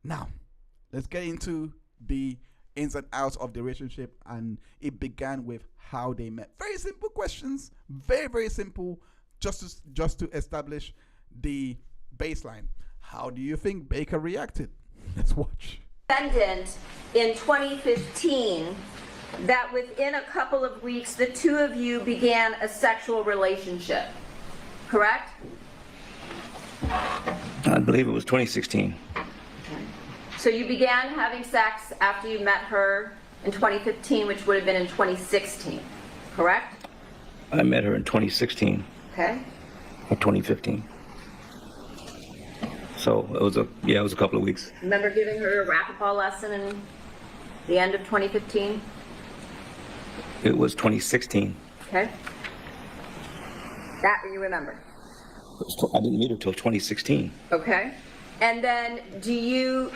Now, let's get into the ins and outs of the relationship, and it began with how they met. Very simple questions, very, very simple, just to establish the baseline. How do you think Baker reacted? Let's watch. Defendant in 2015 that within a couple of weeks the two of you began a sexual relationship, correct? I believe it was 2016. So you began having sex after you met her in 2015, which would have been in 2016, correct? I met her in 2016. Okay. Or 2015. So it was a couple of weeks. Remember giving her a racquetball lesson in the end of 2015? It was 2016. Okay. That you remember? I didn't meet her till 2016. Okay. And then do you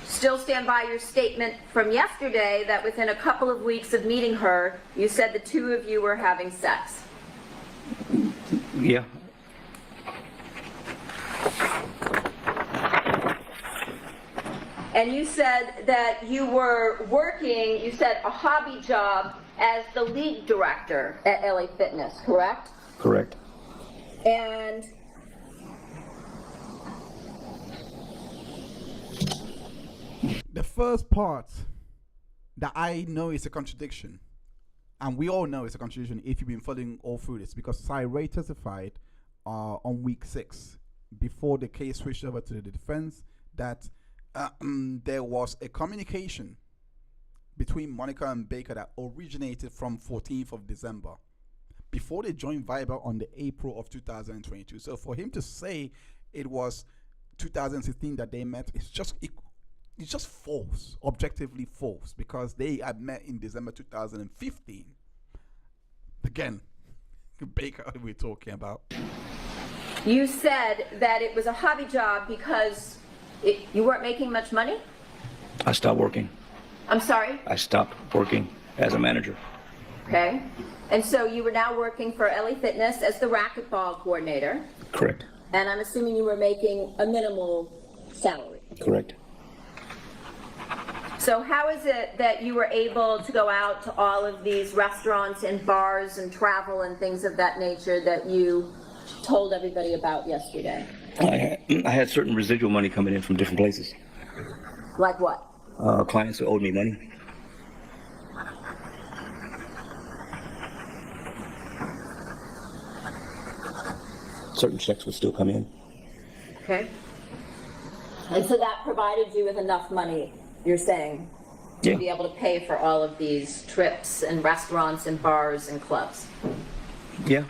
still stand by your statement from yesterday that within a couple of weeks of meeting her, you said the two of you were having sex? Yeah. And you said that you were working, you said a hobby job as the league director at LA Fitness, correct? Correct. And the first part that I know is a contradiction, and we all know it's a contradiction if you've been following all through this, because Cyril testified on week 6, before the case switched over to the defense, that there was a communication between Monica and Baker that originated from 14th of December, before they joined Viber on the April of 2022. So for him to say it was 2016 that they met, it's just false, objectively false, because they had met in December 2015. Again, Baker we're talking about. you said that it was a hobby job because you weren't making much money? I stopped working. I'm sorry? I stopped working as a manager. Okay. And so you were now working for LA Fitness as the racquetball coordinator. Correct. And I'm assuming you were making a minimal salary. Correct. So how is it that you were able to go out to all of these restaurants and bars and travel and things of that nature that you told everybody about yesterday? I had certain residual money coming in from different places. Like what? Clients who owed me money. Certain checks would still come in. Okay. And so that provided you with enough money, you're saying, to Yeah. be able to pay for all of these trips and restaurants and bars and clubs? Yeah.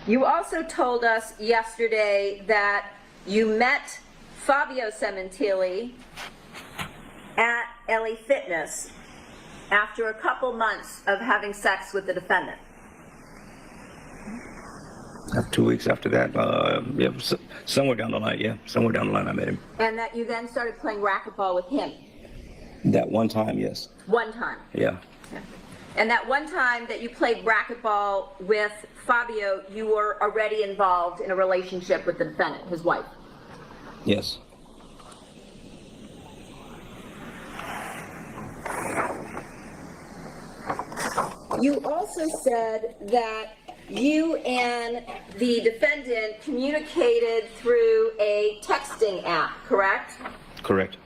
You also told us yesterday that you met Fabio Sementilli at LA Fitness after a couple months of having sex with the defendant. 2 weeks after that, yeah, somewhere down the line, I met him. And that you then started playing racquetball with him. That one time, yes. One time. Yeah. And that one time that you played racquetball with Fabio, you were already involved in a relationship with the defendant, his wife. Yes. You also said that you and the defendant communicated through a texting app, correct? Correct.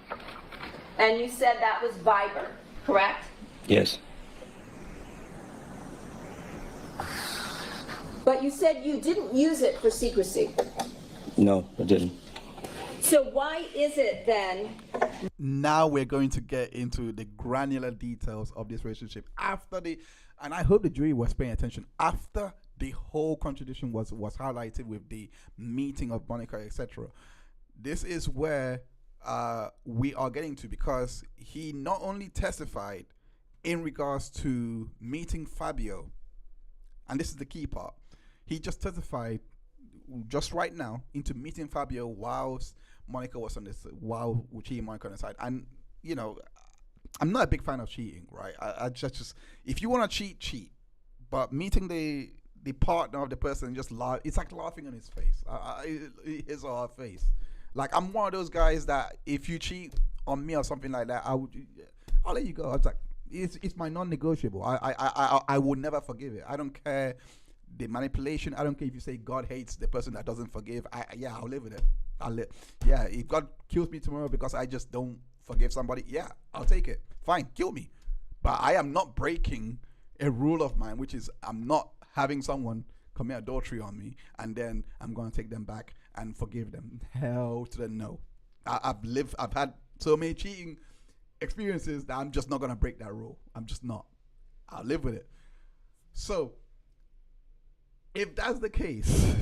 And you said that was Viber, correct? Yes. But you said you didn't use it for secrecy. No, I didn't. So why is it then? Now we're going to get into the granular details of this relationship after and I hope the jury was paying attention after the whole contradiction was highlighted with the meeting of Monica, etc. This is where we are getting to, because he not only testified in regards to meeting Fabio, and this is the key part, he just testified just right now into meeting Fabio whilst Monica was on this, while she and Monica on the side. And you know, I'm not a big fan of cheating, right? I just if you want to cheat, but meeting the partner of the person and just laugh, it's like laughing on his face, his or her face. Like, I'm one of those guys that if you cheat on me or something like that, I'll let you go. I was like, it's my non-negotiable. I will never forgive it. I don't care the manipulation. I don't care if you say God hates the person that doesn't forgive. I'll live with it. Yeah, if God kills me tomorrow because I just don't forgive somebody, yeah, I'll take it. Fine, kill me. But I am not breaking a rule of mine, which is I'm not having someone commit adultery on me and then I'm going to take them back and forgive them. Hell to the no. I've had so many cheating experiences that I'm just not going to break that rule. I'm just not. I'll live with it. So if that's the case,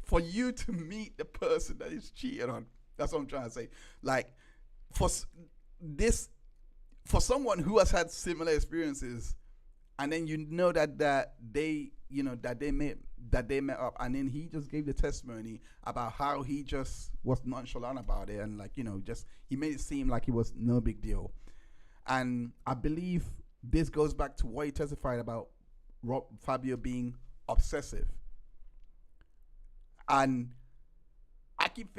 for you to meet the person that is cheating on, that's what I'm trying to say. Like, for someone who has had similar experiences, and then you know that they met up, and then he just gave the testimony about how he just was nonchalant about it, and just he made it seem like it was no big deal. And I believe this goes back to what he testified about Fabio being obsessive. And I kept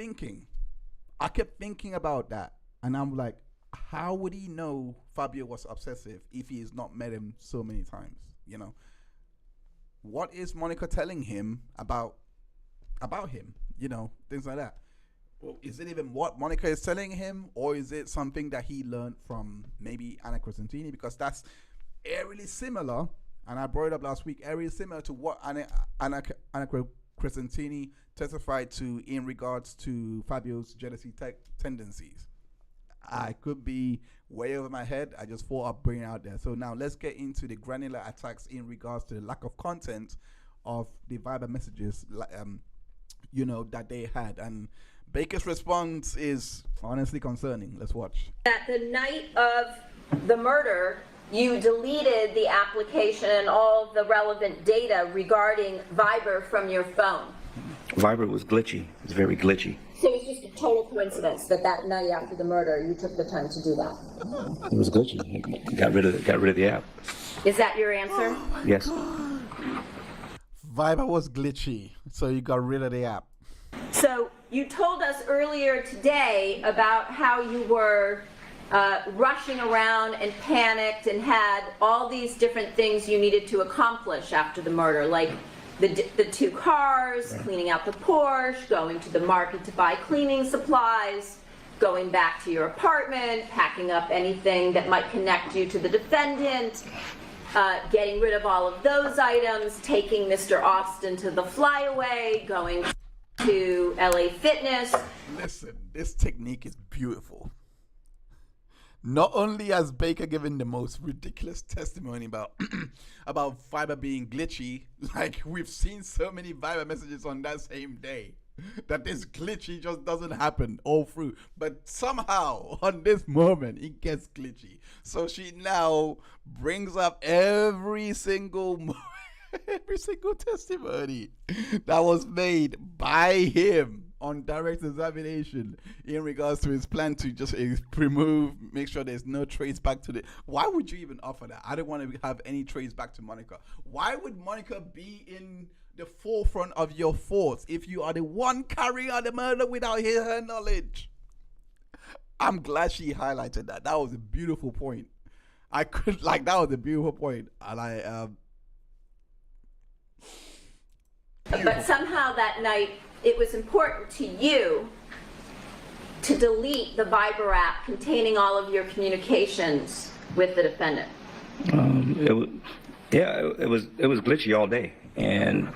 thinking about that, and I'm like, how would he know Fabio was obsessive if he has not met him so many times? What is Monica telling him about him? Things like that. Well, is it even what Monica is telling him, or is it something that he learned from maybe Anna Crescentini? Because that's eerily similar, and I brought it up last week, eerily similar to what Anna Crescentini testified to in regards to Fabio's jealousy tendencies. I could be way over my head. I just thought I'd bring it out there. So now let's get into the granular attacks in regards to the lack of content of the Viber messages, that they had. And Baker's response is honestly concerning. Let's watch. At the night of the murder, you deleted the application and all the relevant data regarding Viber from your phone. Viber was glitchy. It was very glitchy. So it's just a total coincidence that night after the murder, you took the time to do that. It was glitchy. Got rid of the app. Is that your answer? Yes. Viber was glitchy, so you got rid of the app. So you told us earlier today about how you were rushing around and panicked and had all these different things you needed to accomplish after the murder, like the 2 cars, cleaning out the Porsche, going to the market to buy cleaning supplies, going back to your apartment, packing up anything that might connect you to the defendant, getting rid of all of those items, taking Mr. Austin to the flyaway, going to LA Fitness. Listen, this technique is beautiful. Not only has Baker given the most ridiculous testimony about about Viber being glitchy, like we've seen so many Viber messages on that same day that this glitchy just doesn't happen all through, but somehow on this moment it gets glitchy. So she now brings up every single testimony that was made by him on direct examination in regards to his plan to just make sure there's no trace back to the. Why would you even offer that? I don't want to have any trace back to Monica. Why would Monica be in the forefront of your thoughts if you are the one carrying out the murder without her knowledge? I'm glad she highlighted that. That was a beautiful point. That was a beautiful point. And But somehow that night, it was important to you to delete the Viber app containing all of your communications with the defendant. It was glitchy all day, and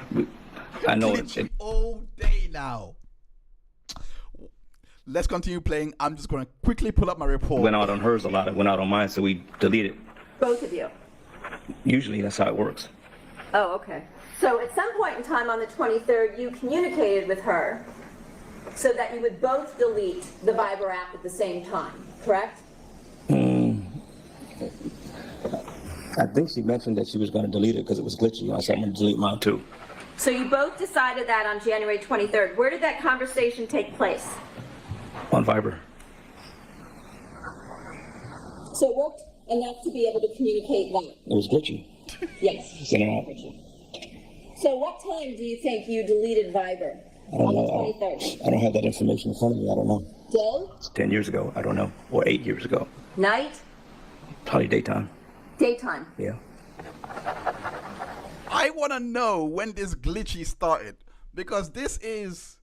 I know glitchy all day now. Let's continue playing. I'm just going to quickly pull up my report. Went out on hers a lot. It went out on mine, so we deleted. Both of you? Usually that's how it works. Oh, okay. So at some point in time on the 23rd, you communicated with her so that you would both delete the Viber app at the same time, correct? I think she mentioned that she was going to delete it because it was glitchy. I said, I'm going to delete mine too. So you both decided that on January 23rd. Where did that conversation take place? On Viber. So it worked enough to be able to communicate that? It was glitchy. Yes. So what time do you think you deleted Viber? I don't know. On the 23rd? I don't have that information in front of me. I don't know. Day? 10 years ago. I don't know. Or 8 years ago. Night? Probably daytime. Daytime? Yeah. I want to know when this glitchy started, because this is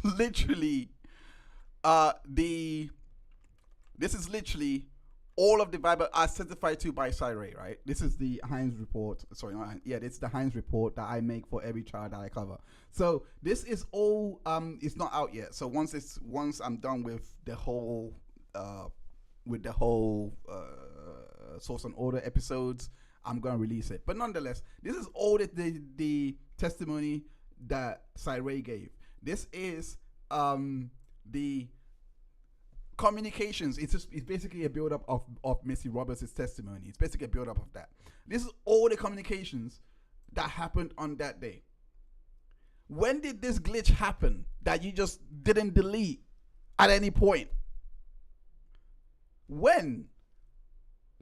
literally all of the Viber as certified to by Cyray, right? This is the Hines report. Sorry, not Hines. Yeah, it's the Hines report that I make for every child that I cover. So this is all. It's not out yet. So once I'm done with the whole source and order episodes, I'm gonna release it. But nonetheless, this is all the testimony that Cyray gave. This is the communications. It's basically a build-up of Missy Roberts' testimony. It's basically a build-up of that. This is all the communications that happened on that day. When did this glitch happen that you just didn't delete at any point? When?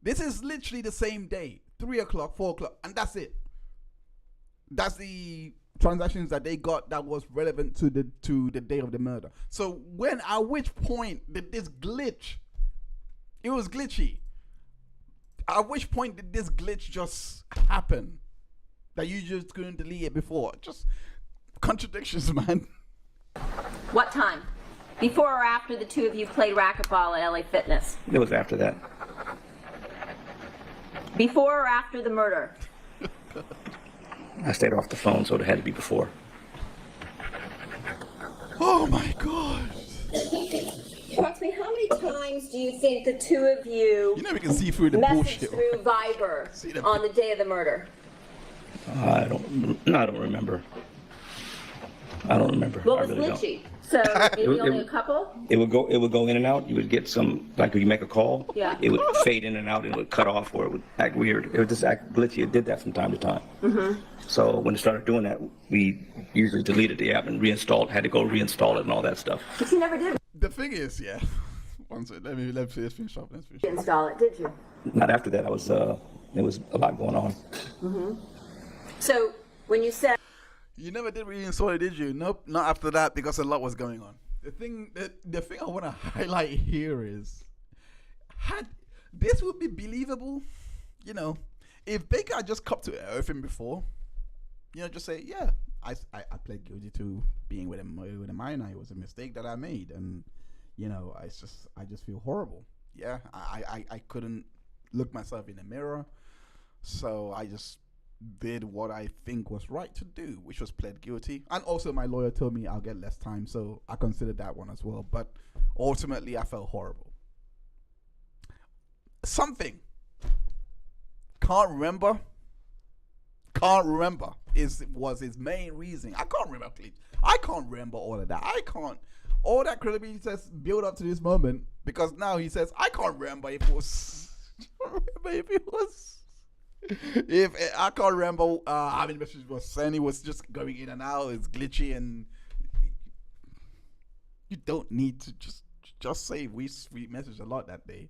This is literally the same day, 3 o'clock, 4 o'clock, and that's it. That's the transactions that they got that was relevant to the day of the murder. So at which point did this glitch? It was glitchy. At which point did this glitch just happen that you just couldn't delete it before? Just contradictions, man. What time? Before or after the two of you played racquetball at LA Fitness? It was after that. Before or after the murder? I stayed off the phone, so it had to be before. Oh my God. Trust me, how many times do you think the two of you we can see through the messaged bullshit through Viber on the day of the murder? I don't remember. I don't remember. What was I really glitchy? So maybe only a couple? It would go in and out. You would get some, like when you make a call, Yeah. it would fade in and out, and it would cut off, or it would act weird. It would just act glitchy. It did that from time to time. Mm-hmm. So when it started doing that, we usually deleted the app and had to go reinstall it and all that stuff. But you never did The thing is, yeah. One second, let's finish up. install it, did you? Not after that. There was a lot going on. Mm-hmm. So when you said You never did really install it, did you? Nope, not after that, because a lot was going on. The thing I want to highlight here is, had this would be believable, you know, if Baker had just come to everything before, you know, just say, yeah, I pled guilty to being with a minor. It was a mistake that I made, and you know, I just feel horrible. Yeah, I couldn't look myself in the mirror, so I just did what I think was right to do, which was pled guilty. And also my lawyer told me I'll get less time, so I considered that one as well. But ultimately I felt horrible. Something can't remember was his main reason. I can't remember all of that. All that credibility test built up to this moment, because now he says I can't remember if I can't remember how many messages was sent. He was just going in and out. It's glitchy, and you don't need to just say we messaged a lot that day.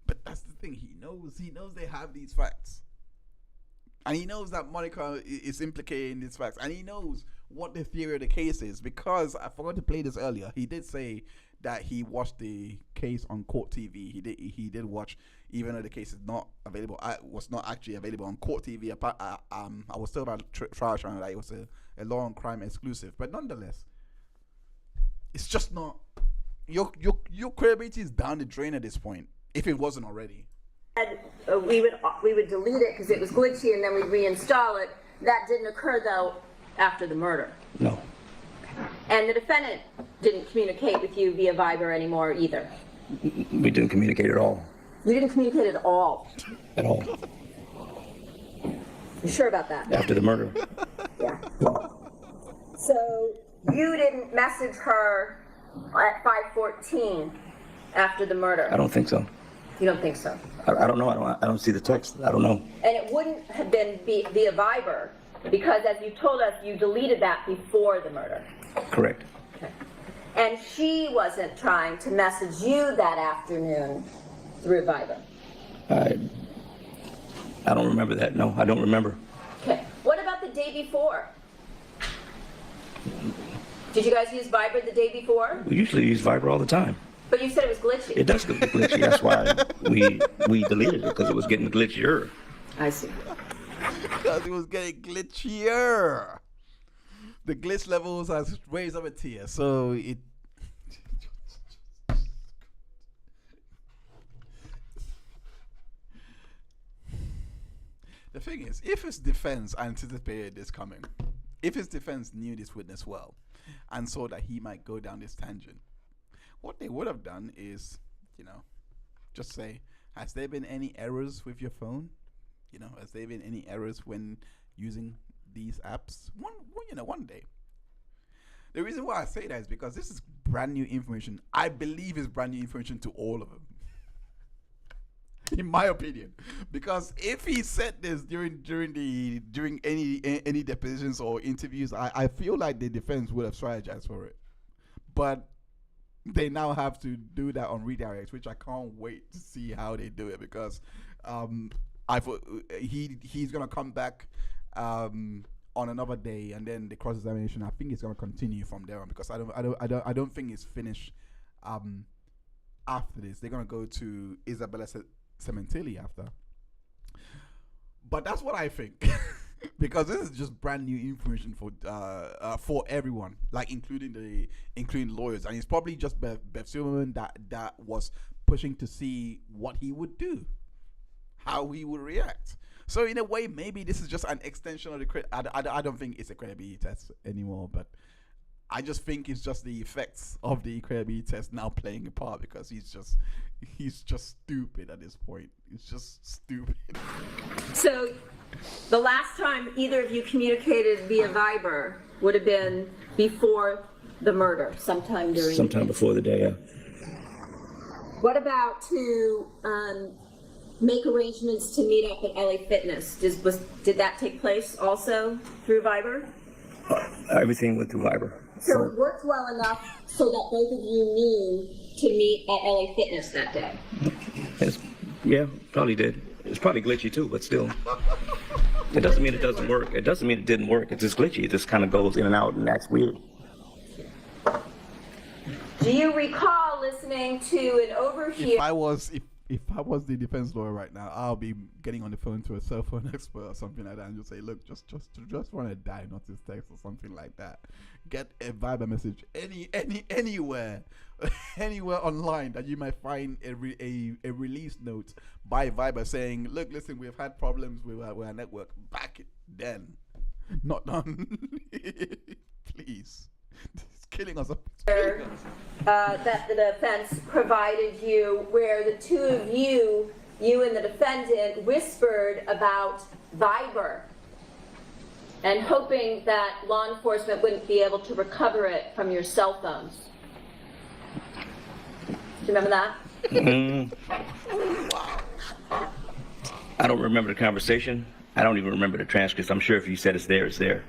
But that's the thing. He knows they have these facts, and he knows that Monica is implicated in these facts, and he knows what the theory of the case is, because I forgot to play this earlier. He did say that he watched the case on Court TV. He did watch, even though the case is not available. Was not actually available on Court TV. I was told about trial channel that it was a law and crime exclusive, but nonetheless, it's just not. Your credibility is down the drain at this point, if it wasn't already. And we would delete it because it was glitchy, and then we'd reinstall it. That didn't occur though after the murder. No. And the defendant didn't communicate with you via Viber anymore either. We didn't communicate at all. You didn't communicate at all. At all. You sure about that? After the murder. Yeah. So you didn't message her at 5:14 after the murder? I don't think so. You don't think so? I don't know. I don't see the text. I don't know. And it wouldn't have been via Viber, because as you told us, you deleted that before the murder. Correct. Okay. And she wasn't trying to message you that afternoon through Viber? I don't remember that. No, I don't remember. Okay. What about the day before? Did you guys use Viber the day before? We usually use Viber all the time. But you said it was glitchy. It does get glitchy. That's why we deleted it, because it was getting glitchier. I see. Because it was getting glitchier. The glitch levels has raised up a tier, so it. The thing is, if his defense anticipated this coming, if his defense knew this witness well, and saw that he might go down this tangent, what they would have done is, you know, just say, has there been any errors with your phone? You know, has there been any errors when using these apps? One day. The reason why I say that is because this is brand new information. I believe it's brand new information to all of them, in my opinion. Because if he said this during any depositions or interviews, I feel like the defense would have strategized for it. But they now have to do that on redirects, which I can't wait to see how they do it, because he's gonna come back on another day, and then the cross examination, I think it's gonna continue from there on, because I don't think it's finished after this. They're gonna go to Isabella Sementilli after, but that's what I think. Because this is just brand new information for everyone, like including lawyers, and it's probably just Beth Silverman that was pushing to see what he would do, how he would react. So in a way, maybe this is just an extension of the I don't think it's a credibility test anymore, but I just think it's just the effects of the credibility test now playing a part, because he's just stupid at this point. He's just stupid. So the last time either of you communicated via Viber would have been before the murder, sometime before the day. Yeah. What about to make arrangements to meet up at LA Fitness? Did that take place also through Viber? Everything went through Viber. So it worked well enough so that both of you knew to meet at LA Fitness that day? Yeah, probably did. It's probably glitchy too, but still. It doesn't mean it doesn't work. It doesn't mean it didn't work. It's just glitchy. It just kind of goes in and out and acts weird. Do you recall listening to an overhear? If I was the defense lawyer right now, I'll be getting on the phone to a cell phone expert or something like that and just say, look, just run a diagnosis text or something like that. Get a Viber message anywhere online that you might find a release note by Viber saying, look, listen, we've had problems with our network back then. Not done. Please. It's killing us. That the defense provided you, where the two of you and the defendant whispered about Viber and hoping that law enforcement wouldn't be able to recover it from your cell phones. Do you remember that? I don't remember the conversation. I don't even remember the transcripts. I'm sure if you said it's there, it's there.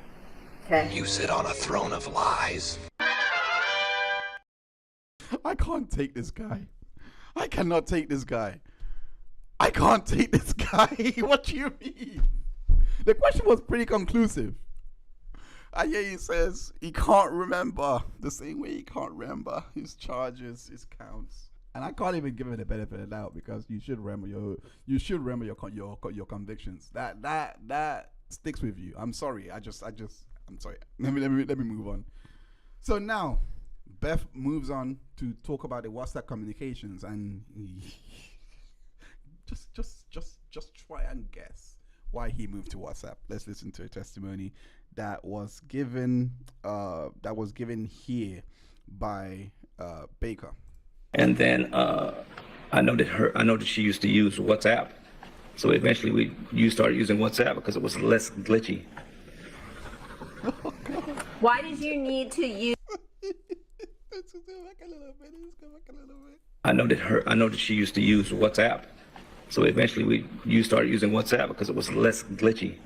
Okay. You sit on a throne of lies. I can't take this guy. I cannot take this guy. I can't take this guy. What do you mean? The question was pretty conclusive. And yeah, he says he can't remember the same way he can't remember his charges, his counts. And I can't even give him the benefit of the doubt because you should remember your convictions. That sticks with you. I'm sorry. I'm sorry. Let me move on. So now Beth moves on to talk about the WhatsApp communications, and just try and guess why he moved to WhatsApp. Let's listen to a testimony that was given here by Baker. And then I know that she used to use WhatsApp. So eventually you started using WhatsApp because it was less glitchy. Why did you need to use? I know that she used to use WhatsApp. So eventually you started using WhatsApp because it was less glitchy.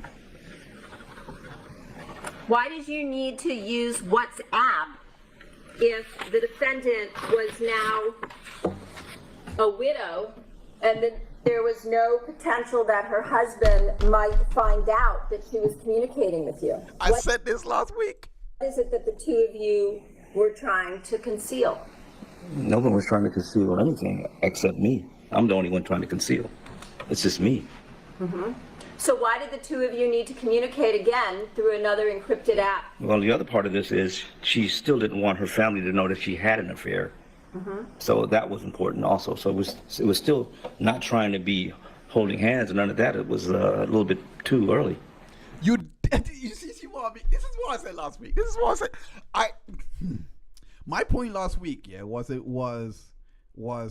Why did you need to use WhatsApp if the defendant was now a widow and that there was no potential that her husband might find out that she was communicating with you? I said this last week. What is it that the two of you were trying to conceal? No one was trying to conceal anything except me. I'm the only one trying to conceal. It's just me. Mm-hmm. So why did the two of you need to communicate again through another encrypted app? Well, the other part of this is she still didn't want her family to know that she had an affair. Mm-hmm. So that was important also. So it was still not trying to be holding hands and none of that. It was a little bit too early. You see what I mean? This is what I said last week. This is what I said. My point last week, yeah, was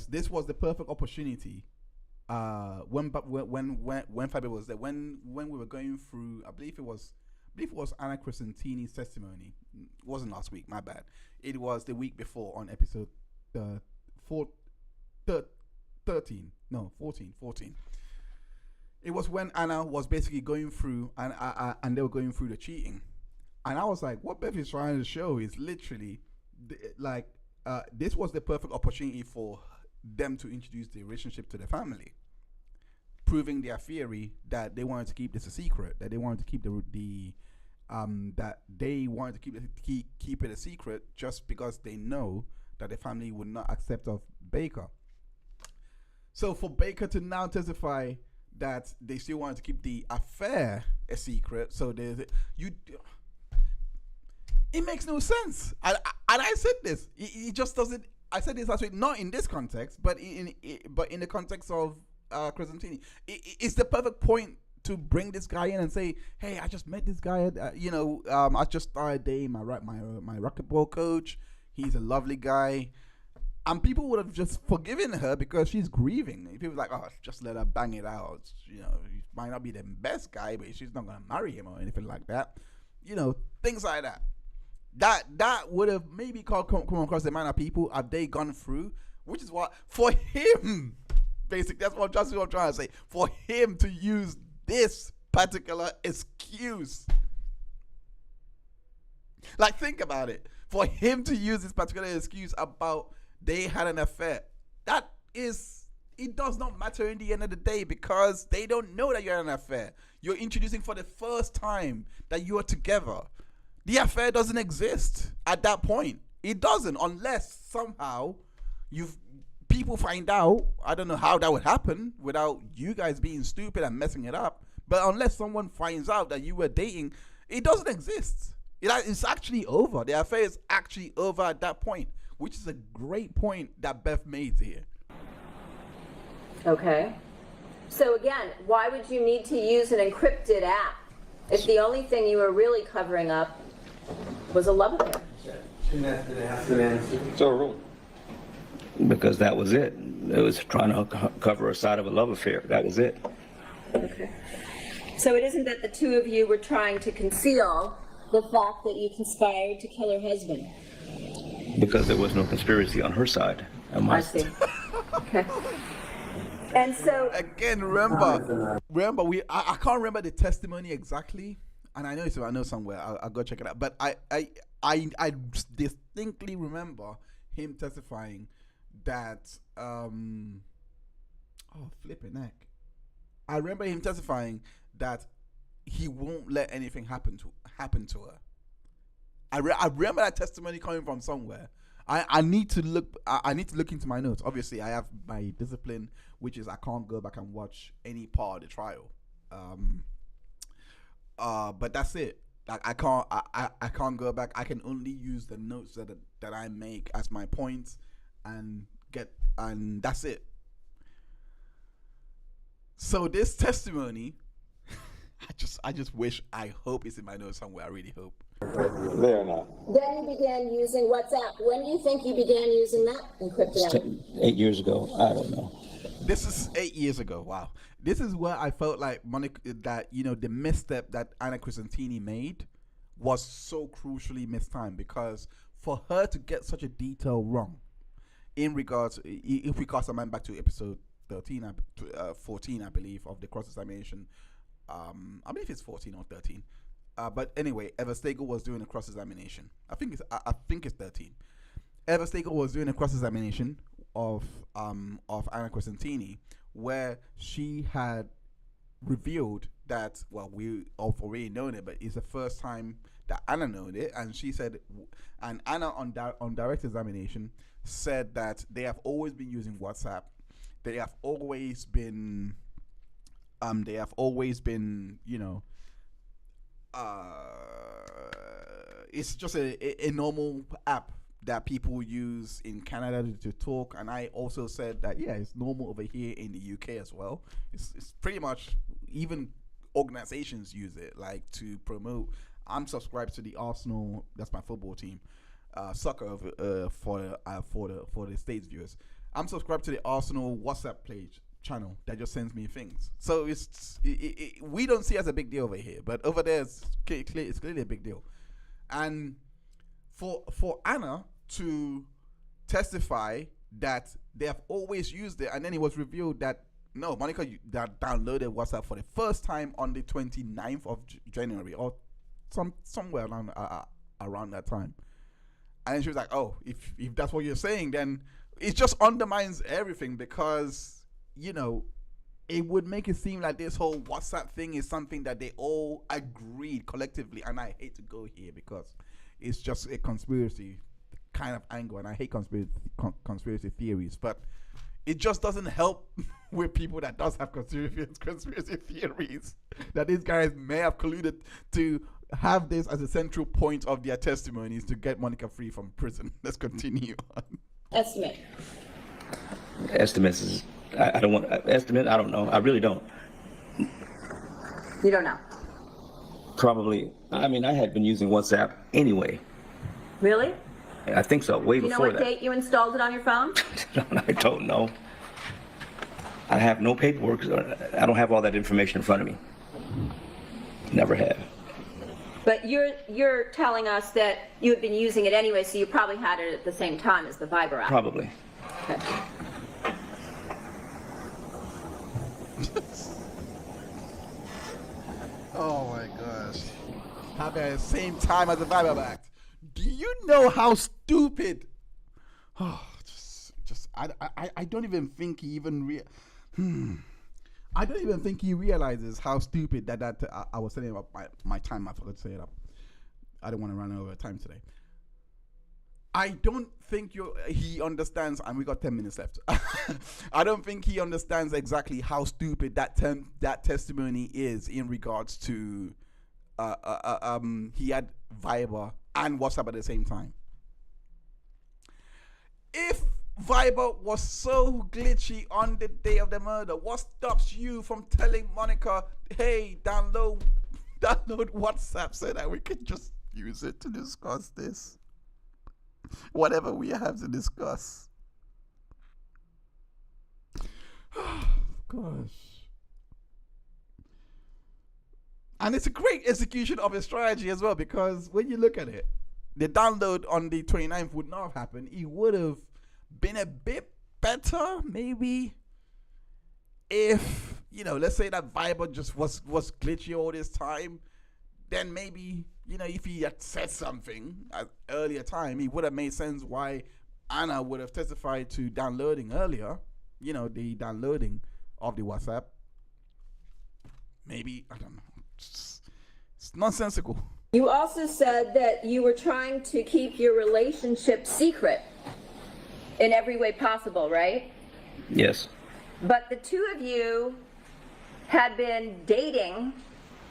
this was the perfect opportunity. When Fabi was there, when we were going through, I believe it was Anna Crescentini's testimony. It wasn't last week, my bad. It was the week before on episode 14. It was when Anna was basically going through and they were going through the cheating, and I was like, what Beth is trying to show is literally this was the perfect opportunity for them to introduce the relationship to the family, proving their theory that they wanted to keep this a secret, that they wanted to keep keep it a secret just because they know that the family would not accept of Baker. So for Baker to now testify that they still wanted to keep the affair a secret, so it makes no sense. And I said this. It just doesn't. I said this last week, not in this context, but in the context of Crescentini. It's the perfect point to bring this guy in and say, "Hey, I just met this guy. I just started dating my racquetball coach. He's a lovely guy." And people would have just forgiven her because she's grieving. People were like, "Oh, just let her bang it out. He might not be the best guy, but she's not gonna marry him or anything like that. Things like that." That would have maybe come across the mind of people have they gone through, which is what for him, basically that's what I'm trying to say. For him to use this particular excuse, like think about it. For him to use this particular excuse about they had an affair, it does not matter in the end of the day because they don't know that you had an affair. You're introducing for the first time that you are together. The affair doesn't exist at that point. It doesn't, unless somehow people find out. I don't know how that would happen without you guys being stupid and messing it up. But unless someone finds out that you were dating, it doesn't exist. It's actually over. The affair is actually over at that point, which is a great point that Beth made here. Okay. So again, why would you need to use an encrypted app if the only thing you were really covering up was a love affair? It's overruled. Because that was it. It was trying to cover a side of a love affair. That was it. Okay. So it isn't that the two of you were trying to conceal the fact that you conspired to kill her husband? Because there was no conspiracy on her side. I see. Okay. And so Again, remember, I can't remember the testimony exactly, and I know somewhere. I'll go check it out. But I distinctly remember him testifying that flipping heck. I remember him testifying that he won't let anything happen to her. I remember that testimony coming from somewhere. I need to look into my notes. Obviously, I have my discipline, which is I can't go back and watch any part of the trial. But that's it. Like I can't go back. I can only use the notes that I make as my points and that's it. So this testimony, I hope it's in my notes somewhere. I really hope. They are not. then you began using WhatsApp. When do you think you began using that encrypted app? 8 years ago. I don't know. This is 8 years ago. Wow. This is where I felt like Monica, that the misstep that Anna Crescentini made was so crucially mistimed, because for her to get such a detail wrong in regards, if we cast our mind back to episode 14, I believe, of the cross-examination, I believe it's 14 or 13. But anyway, Eva Stegel was doing a cross-examination. I think it's 13. Eva Stegel was doing a cross-examination of Anna Crescentini, where she had revealed that, well, we all already known it, but it's the first time that Anna known it, and she said, and Anna on direct examination said that they have always been using WhatsApp. They have always been, it's just a normal app that people use in Canada to talk. And I also said that, yeah, it's normal over here in the UK as well. It's pretty much, even organizations use it, like to promote. I'm subscribed to the Arsenal, that's my football team, soccer for the States viewers. I'm subscribed to the Arsenal WhatsApp page channel that just sends me things. So we don't see it as a big deal over here, but over there it's clearly a big deal. And for Anna to testify that they have always used it, and then it was revealed that no, Monica that downloaded WhatsApp for the first time on the 29th of January or somewhere around that time. And then she was like, oh, if that's what you're saying, then it just undermines everything, because it would make it seem like this whole WhatsApp thing is something that they all agreed collectively. And I hate to go here because it's just a conspiracy kind of angle, and I hate conspiracy theories, but it just doesn't help with people that does have conspiracy theories that these guys may have colluded to have this as a central point of their testimonies to get Monica free from prison. Let's continue on. Estimate. Estimates is, I don't want estimate. I don't know. I really don't. You don't know. Probably. I mean, I had been using WhatsApp anyway. Really? I think so. Way Do you know before what that. date you installed it on your phone? I don't know. I have no paperwork. I don't have all that information in front of me. Never have. But you're telling us that you had been using it anyway, so you probably had it at the same time as the Viber app. Probably. Okay. Oh my gosh. Having at the same time as the Bible Act. Do you know how stupid? Oh, I don't even think he even I don't even think he realizes how stupid that I was saying about my time. I forgot to say it up. I don't want to run over time today. I don't think he understands, and we got 10 minutes left. I don't think he understands exactly how stupid that testimony is in regards to he had Viber and WhatsApp at the same time. If Viber was so glitchy on the day of the murder, what stops you from telling Monica, hey, download WhatsApp so that we can just use it to discuss this? Whatever we have to discuss. Gosh. And it's a great execution of a strategy as well, because when you look at it, the download on the 29th would not have happened. It would have been a bit better, maybe, if, let's say that Viber just was glitchy all this time. Then maybe, if he had said something at earlier time, it would have made sense why Anna would have testified to downloading earlier, the downloading of the WhatsApp. Maybe, I don't know. It's nonsensical. You also said that you were trying to keep your relationship secret in every way possible, right? Yes. But the two of you had been dating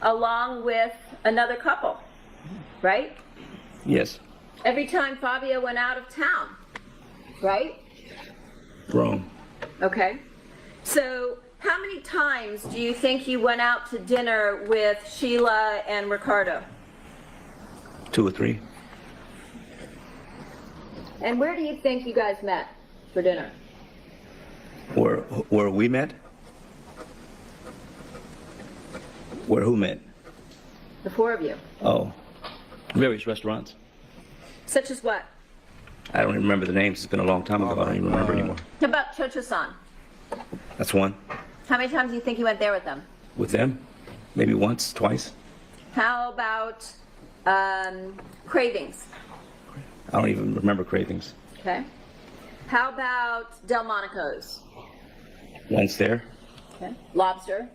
along with another couple, right? Yes. Every time Fabio went out of town, right? Wrong. Okay. So how many times do you think you went out to dinner with Sheila and Ricardo? 2 or 3. And where do you think you guys met for dinner? Where we met? Where who met? The four of you. Oh, various restaurants. Such as what? I don't even remember the names. It's been a long time ago. I don't even remember anymore. How about Chocho-san? That's one. How many times do you think you went there with them? With them? Maybe once, twice. How about Cravings? I don't even remember Cravings. Okay. How about Delmonico's? Once there. Okay. Lobster?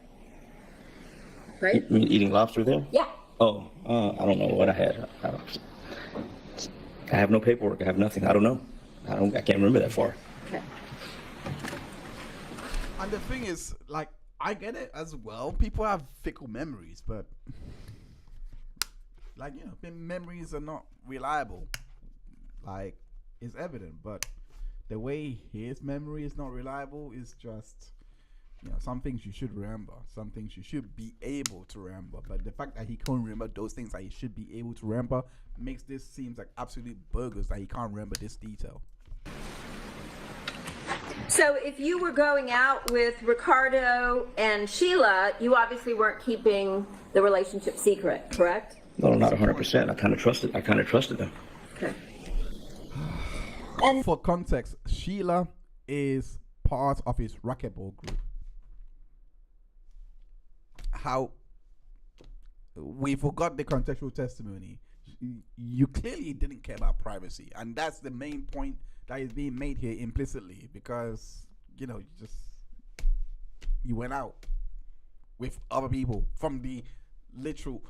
Right? You mean eating lobster there? Yeah. Oh, I don't know what I had. I have no paperwork. I have nothing. I don't know. I can't remember that far. Okay. And the thing is, I get it as well. People have fickle memories, but memories are not reliable. It's evident, but the way his memory is not reliable is just, some things you should remember, some things you should be able to remember. But the fact that he can't remember those things that he should be able to remember makes this seem like absolute bogus that he can't remember this detail. So if you were going out with Ricardo and Sheila, you obviously weren't keeping the relationship secret, correct? No, not 100%. I kind of trusted them. Okay. And for context, Sheila is part of his racquetball group. How we forgot the contextual testimony. You clearly didn't care about privacy, and that's the main point that is being made here implicitly, because you went out with other people from the literal.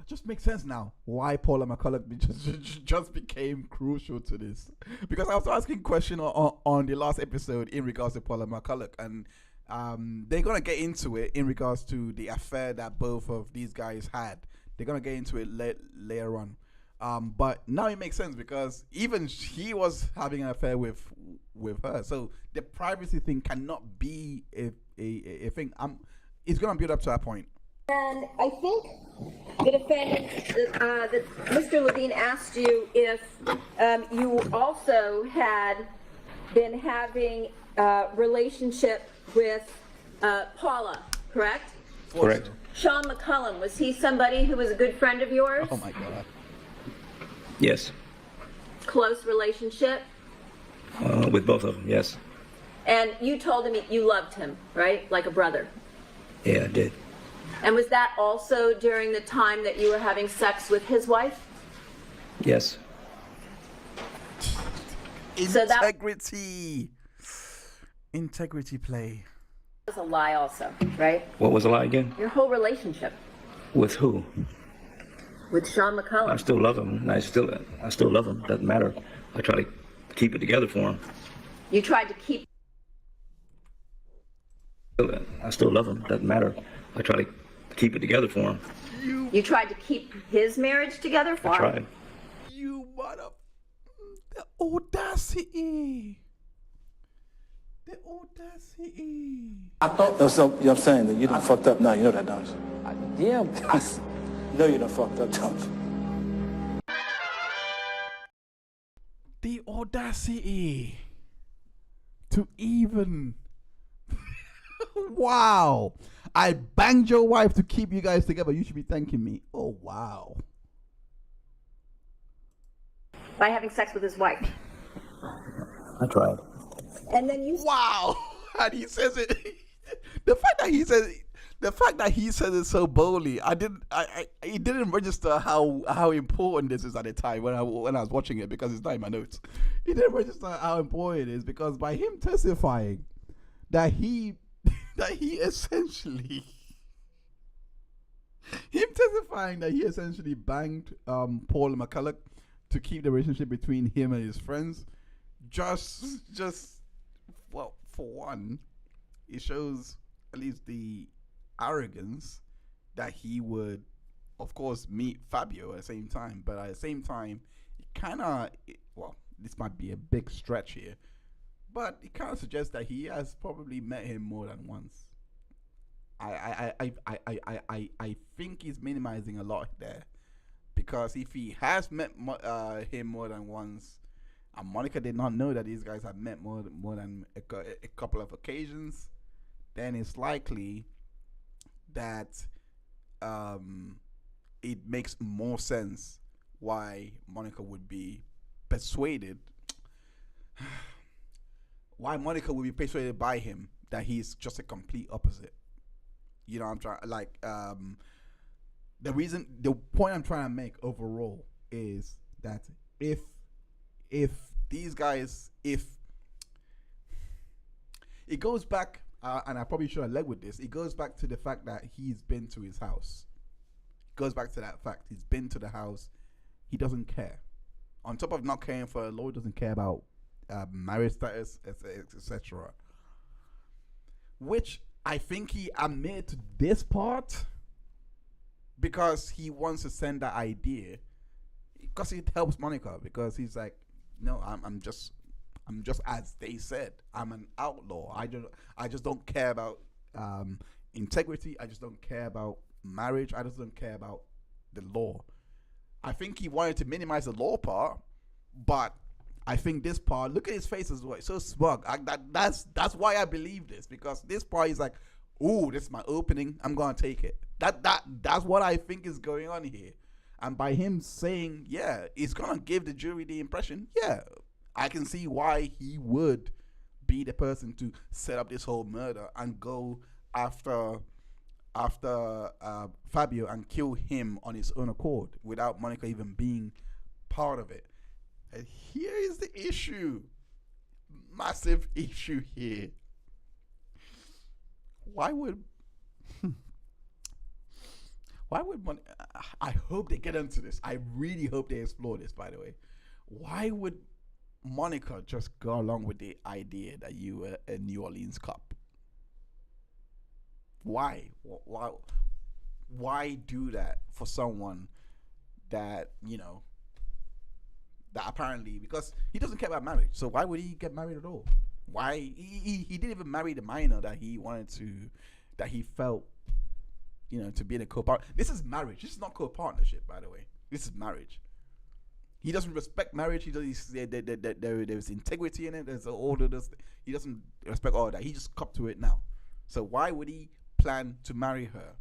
It just makes sense now why Paula McCulloch just became crucial to this, because I was asking a question on the last episode in regards to Paula McCulloch, and they're gonna get into it in regards to the affair that both of these guys had. They're gonna get into it later on. But now it makes sense, because even he was having an affair with her. So the privacy thing cannot be a thing. It's gonna build up to that point. And I think the defendant, that Mr. Levine asked you if you also had been having a relationship with Paula, correct? Correct. Sean McCullum, was he somebody who was a good friend of yours? Oh my God. Yes. Close relationship? With both of them, yes. And you told him you loved him, right? Like a brother. Yeah, I did. And was that also during the time that you were having sex with his wife? Yes. Integrity. Integrity play. was a lie also, right? What was a lie again? Your whole relationship With who? with Sean I McCullum. still love him. I still love him. Doesn't matter. I try to keep it together for him. You tried to keep I still love him. Doesn't matter. I try to keep it together for him. you tried to keep his marriage together for I him. tried. You mother. The audacity. The audacity. I thought, so, you know what I'm saying, that you done fucked up now, you know that, don't you? Yeah, You know you done fucked up, don't you? The audacity to even. Wow. I banged your wife to keep you guys together. You should be thanking me. Oh, wow. By having sex with his wife. I tried. And then you Wow. And he says it. The fact that he says it so boldly, it didn't register how important this is at the time when I was watching it, because it's not in my notes. It didn't register how important it is, because by him testifying that he essentially banged Paul McCulloch to keep the relationship between him and his friends, well, for one, it shows at least the arrogance that he would, of course, meet Fabio at the same time. But at the same time, it kind of, well, this might be a big stretch here, but it kind of suggests that he has probably met him more than once. I think he's minimizing a lot there, because if he has met him more than once, and Monica did not know that these guys have met more than a couple of occasions, then it's likely that it makes more sense why Monica would be persuaded. Why Monica would be persuaded by him that he's just a complete opposite. You know, I'm trying, like, the point I'm trying to make overall is that if these guys, if it goes back, and I probably should have led with this, it goes back to the fact that he's been to his house. It goes back to that fact. He's been to the house. He doesn't care. On top of not caring for a lawyer, doesn't care about marriage status, etc. Which I think he admitted to this part because he wants to send that idea, because it helps Monica, because he's like, no, I'm just as they said, I'm an outlaw. I just don't care about integrity. I just don't care about marriage. I just don't care about the law. I think he wanted to minimize the law part, but I think this part, look at his face as well, it's so smug. That's why I believe this, because this part is like, ooh, this is my opening, I'm gonna take it. That's what I think is going on here. And by him saying, yeah, it's gonna give the jury the impression, yeah, I can see why he would be the person to set up this whole murder and go after Fabio and kill him on his own accord without Monica even being part of it. And here is the issue, massive issue here. Why would I hope they get into this. I really hope they explore this, by the way. Why would Monica just go along with the idea that you were a New Orleans cop? Why do that for someone that, you know, that apparently, because he doesn't care about marriage, so why would he get married at all? Why he didn't even marry the minor that he wanted to, that he felt, you know, to be in a co-partner. This is marriage. This is not co-partnership, by the way. This is marriage. He doesn't respect marriage. There's integrity in it. There's all of this. He doesn't respect all of that. He just copped to it now. So why would he plan to marry her?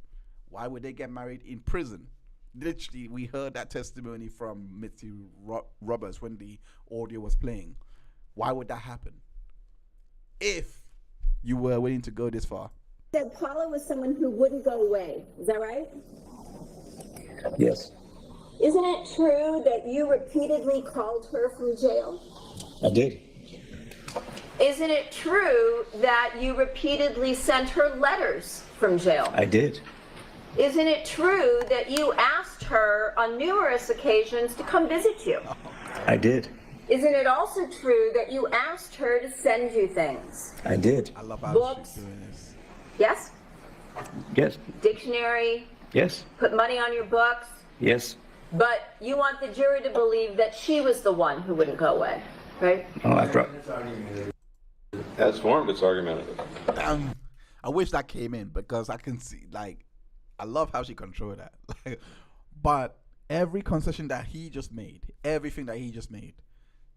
Why would they get married in prison? Literally, we heard that testimony from Mitzi Roberts when the audio was playing. Why would that happen? If you were willing to go this far. Said Paula was someone who wouldn't go away. Is that right? Yes. Isn't it true that you repeatedly called her from jail? I did. Is isn't it true that you repeatedly sent her letters from jail? I did. Isn't it true that you asked her on numerous occasions to come visit you? I did. Isn't it also true that you asked her to send you things? I did. I love how Books. she's doing this. Yes? Yes. Dictionary, Yes. put money on your books, Yes. but you want the jury to believe that she was the one who wouldn't go away, right? Oh, after. As formed, it's argumentative. I wish that came in because I can see, like, I love how she controlled that. But every concession that he just made, everything that he just made,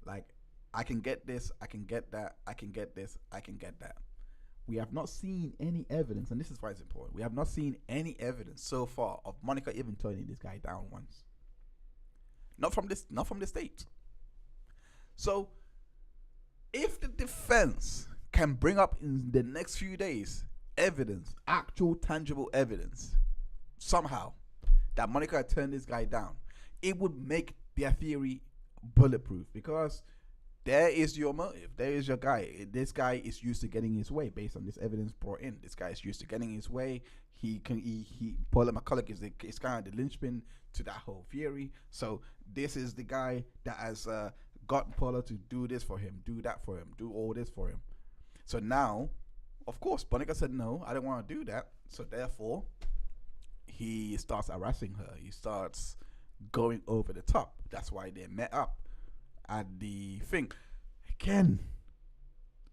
like, I can get this, I can get that, I can get this, I can get that. We have not seen any evidence, and this is why it's important. We have not seen any evidence so far of Monica even turning this guy down once. Not from the state. So, if the defense can bring up in the next few days evidence, actual tangible evidence, somehow, that Monica had turned this guy down, it would make their theory bulletproof, because there is your motive. There is your guy. This guy is used to getting his way based on this evidence brought in. This guy is used to getting his way. Paula McCulloch is kind of the linchpin to that whole theory. So this is the guy that has got Paula to do this for him, do that for him, do all this for him. So now, of course, Monica said, no, I don't want to do that. So therefore, he starts harassing her. He starts going over the top. That's why they met up at the thing. Again,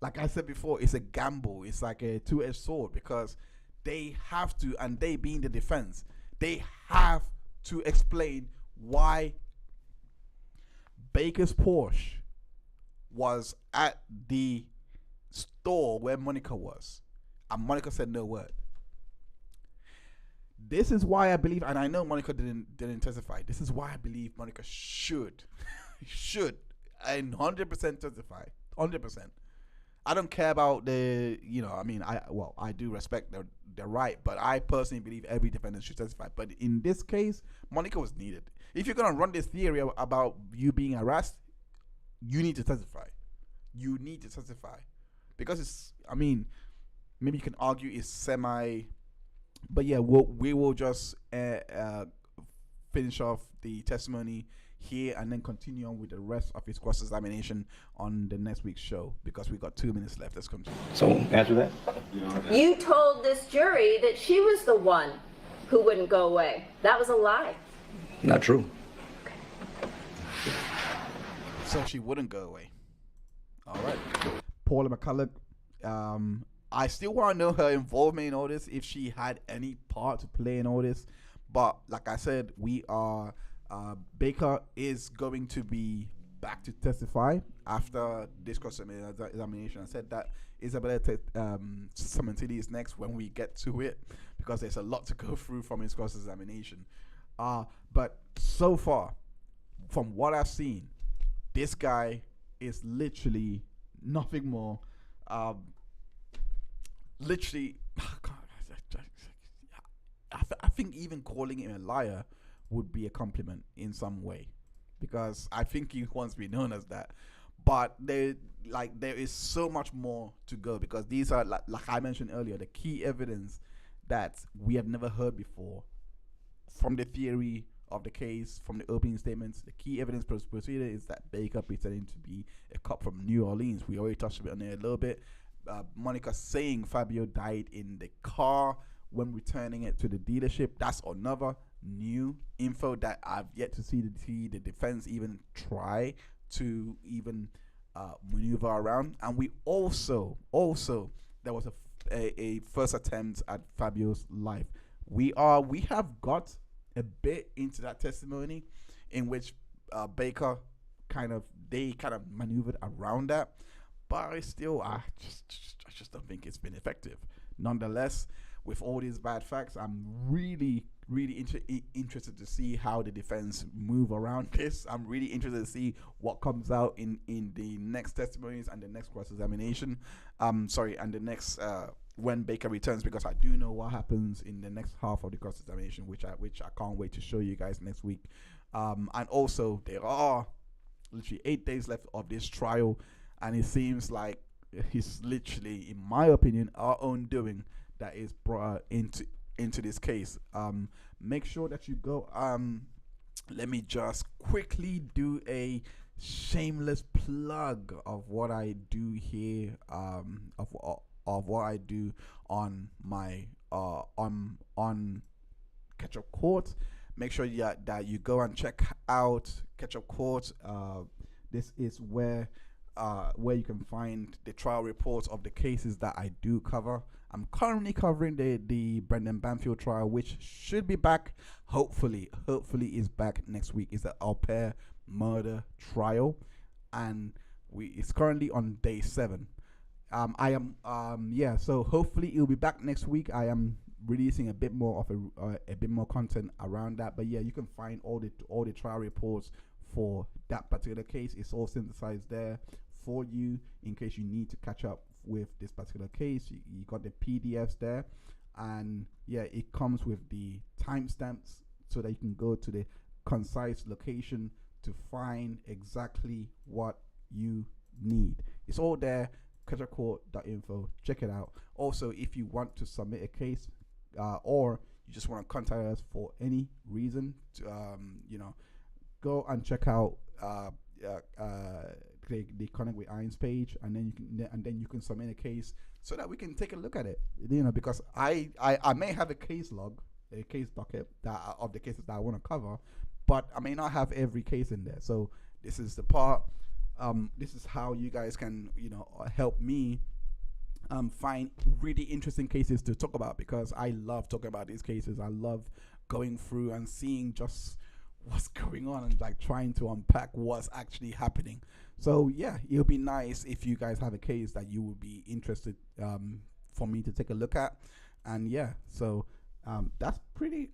like I said before, it's a gamble. It's like a two-edged sword, because they have to, and they being the defense, they have to explain why Baker's Porsche was at the store where Monica was, and Monica said no word. This is why I believe, and I know Monica didn't testify. This is why I believe Monica should and 100% testify. 100%. I don't care about the, I do respect their right, but I personally believe every defendant should testify. But in this case, Monica was needed. If you're gonna run this theory about you being harassed, you need to testify. You need to testify, because it's, maybe you can argue it's semi, but yeah, we will just finish off the testimony here and then continue on with the rest of his cross-examination on the next week's show, because we got 2 minutes left. Let's continue. So after that, You told this jury that she was the one who wouldn't go away. That was a lie. not true. So she wouldn't go away. All right. Paula McCulloch, I still want to know her involvement in all this, if she had any part to play in all this. But like I said, Baker is going to be back to testify after this cross-examination. I said that Isabella Sementilli is next when we get to it, because there's a lot to go through from his cross-examination. But so far, from what I've seen, this guy is literally nothing more. Literally, I think even calling him a liar would be a compliment in some way, because I think he wants to be known as that. But there is so much more to go, because these are, like I mentioned earlier, the key evidence that we have never heard before from the theory of the case, from the opening statements. The key evidence proceeded is that Baker pretending to be a cop from New Orleans. We already touched on it a little bit. Monica saying Fabio died in the car when returning it to the dealership. That's another new info that I've yet to see the defense even try to even maneuver around. And we also there was a first attempt at Fabio's life. We have got a bit into that testimony in which Baker kind of maneuvered around that, but I just don't think it's been effective. Nonetheless, with all these bad facts, I'm really interested to see how the defense move around this. I'm really interested to see what comes out in the next testimonies and the next cross-examination. And the next when Baker returns, because I do know what happens in the next half of the cross-examination, which I can't wait to show you guys next week. And also, there are literally 8 days left of this trial, and it seems like it's literally, in my opinion, our own doing that is brought into this case. Make sure that you go. Let me just quickly do a shameless plug of what I do here. Of what I do on my on Ketchup Court. Make sure that you go and check out Ketchup Court. This is where you can find the trial reports of the cases that I do cover. I'm currently covering the Brendan Banfield trial, which should be back. Hopefully is back next week. It's the au pair murder trial, and it's currently on day 7. So hopefully it'll be back next week. I am releasing a bit more of a bit more content around that. But yeah, you can find all the trial reports for that particular case. It's all synthesized there for you in case you need to catch up with this particular case. You got the PDFs there, and yeah, it comes with the timestamps so that you can go to the concise location to find exactly what you need. It's all there. ketchupcourt.info. Check it out. Also, if you want to submit a case or you just want to contact us for any reason, to, go and check out the Connect with Irons page, and then you can submit a case so that we can take a look at it. Because I may have a case docket of the cases that I want to cover, but I may not have every case in there. So this is the part. This is how you guys can help me find really interesting cases to talk about, because I love talking about these cases. I love going through and seeing just what's going on and like trying to unpack what's actually happening. So yeah, it'll be nice if you guys have a case that you would be interested for me to take a look at. And yeah, so that's pretty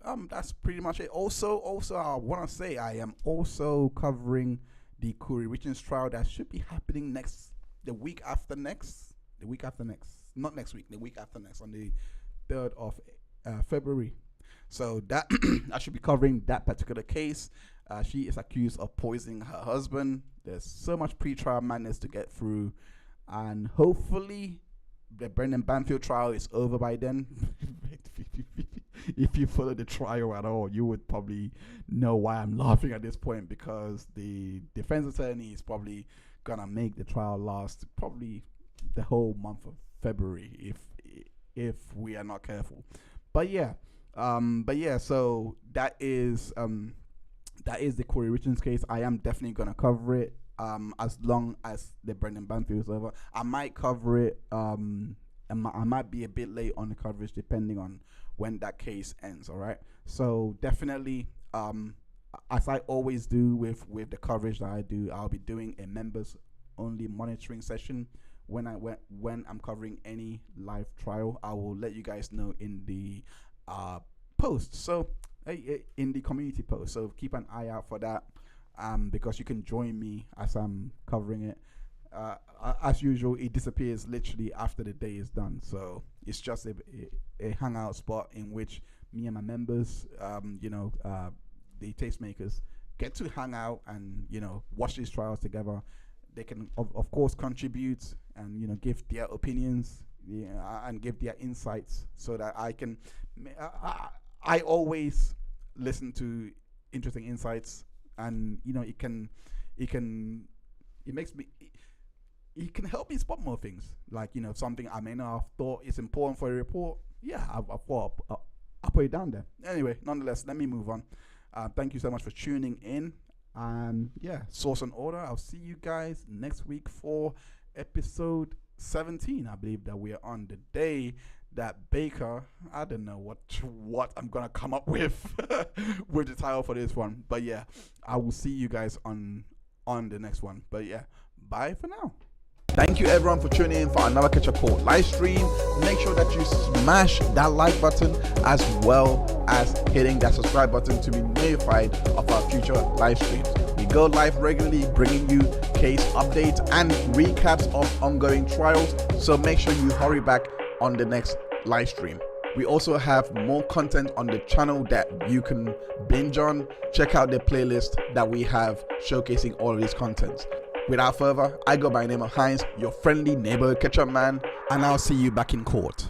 much it. Also I want to say I am also covering the Corey Richards trial that should be happening the week after next, on the 3rd of February. So that I should be covering that particular case. She is accused of poisoning her husband. There's so much pre-trial madness to get through, and hopefully the Brendan Banfield trial is over by then. If you follow the trial at all, you would probably know why I'm laughing at this point, because the defense attorney is probably gonna make the trial last probably the whole month of February if we are not careful. But yeah, so that is the Corey Richards case. I am definitely gonna cover it as long as the Brendan Banfield is over. I might cover it. I might be a bit late on the coverage depending on when that case ends. All right. So definitely, as I always do with the coverage that I do, I'll be doing a members only monitoring session when I'm covering any live trial. I will let you guys know in the post. So in the community post. So keep an eye out for that. Because you can join me as I'm covering it. As usual, it disappears literally after the day is done. So it's just a hangout spot in which me and my members, the tastemakers, get to hang out and watch these trials together. They can of course contribute and give their opinions and give their insights, so that I can. I always listen to interesting insights. And it can help me spot more things, like something I may not have thought is important for a report. Yeah, I thought I'll put it down there. Anyway, nonetheless, let me move on. Thank you so much for tuning in, and yeah, Source and Order. I'll see you guys next week for episode 17. I believe that we are on the day that Baker, I don't know what I'm gonna come up with with the title for this one, but yeah, I will see you guys on the next one. But yeah, bye for now. Thank you everyone for tuning in for another Ketchup Court live stream. Make sure that you smash that like button as well as hitting that subscribe button to be notified of our future live streams. We go live regularly, bringing you case updates and recaps of ongoing trials, so make sure you hurry back on the next live stream. We also have more content on the channel that you can binge on. Check out the playlist that we have showcasing all of these contents. Without further, I go by the name of Heinz, your friendly neighborhood ketchup man, and I'll see you back in court.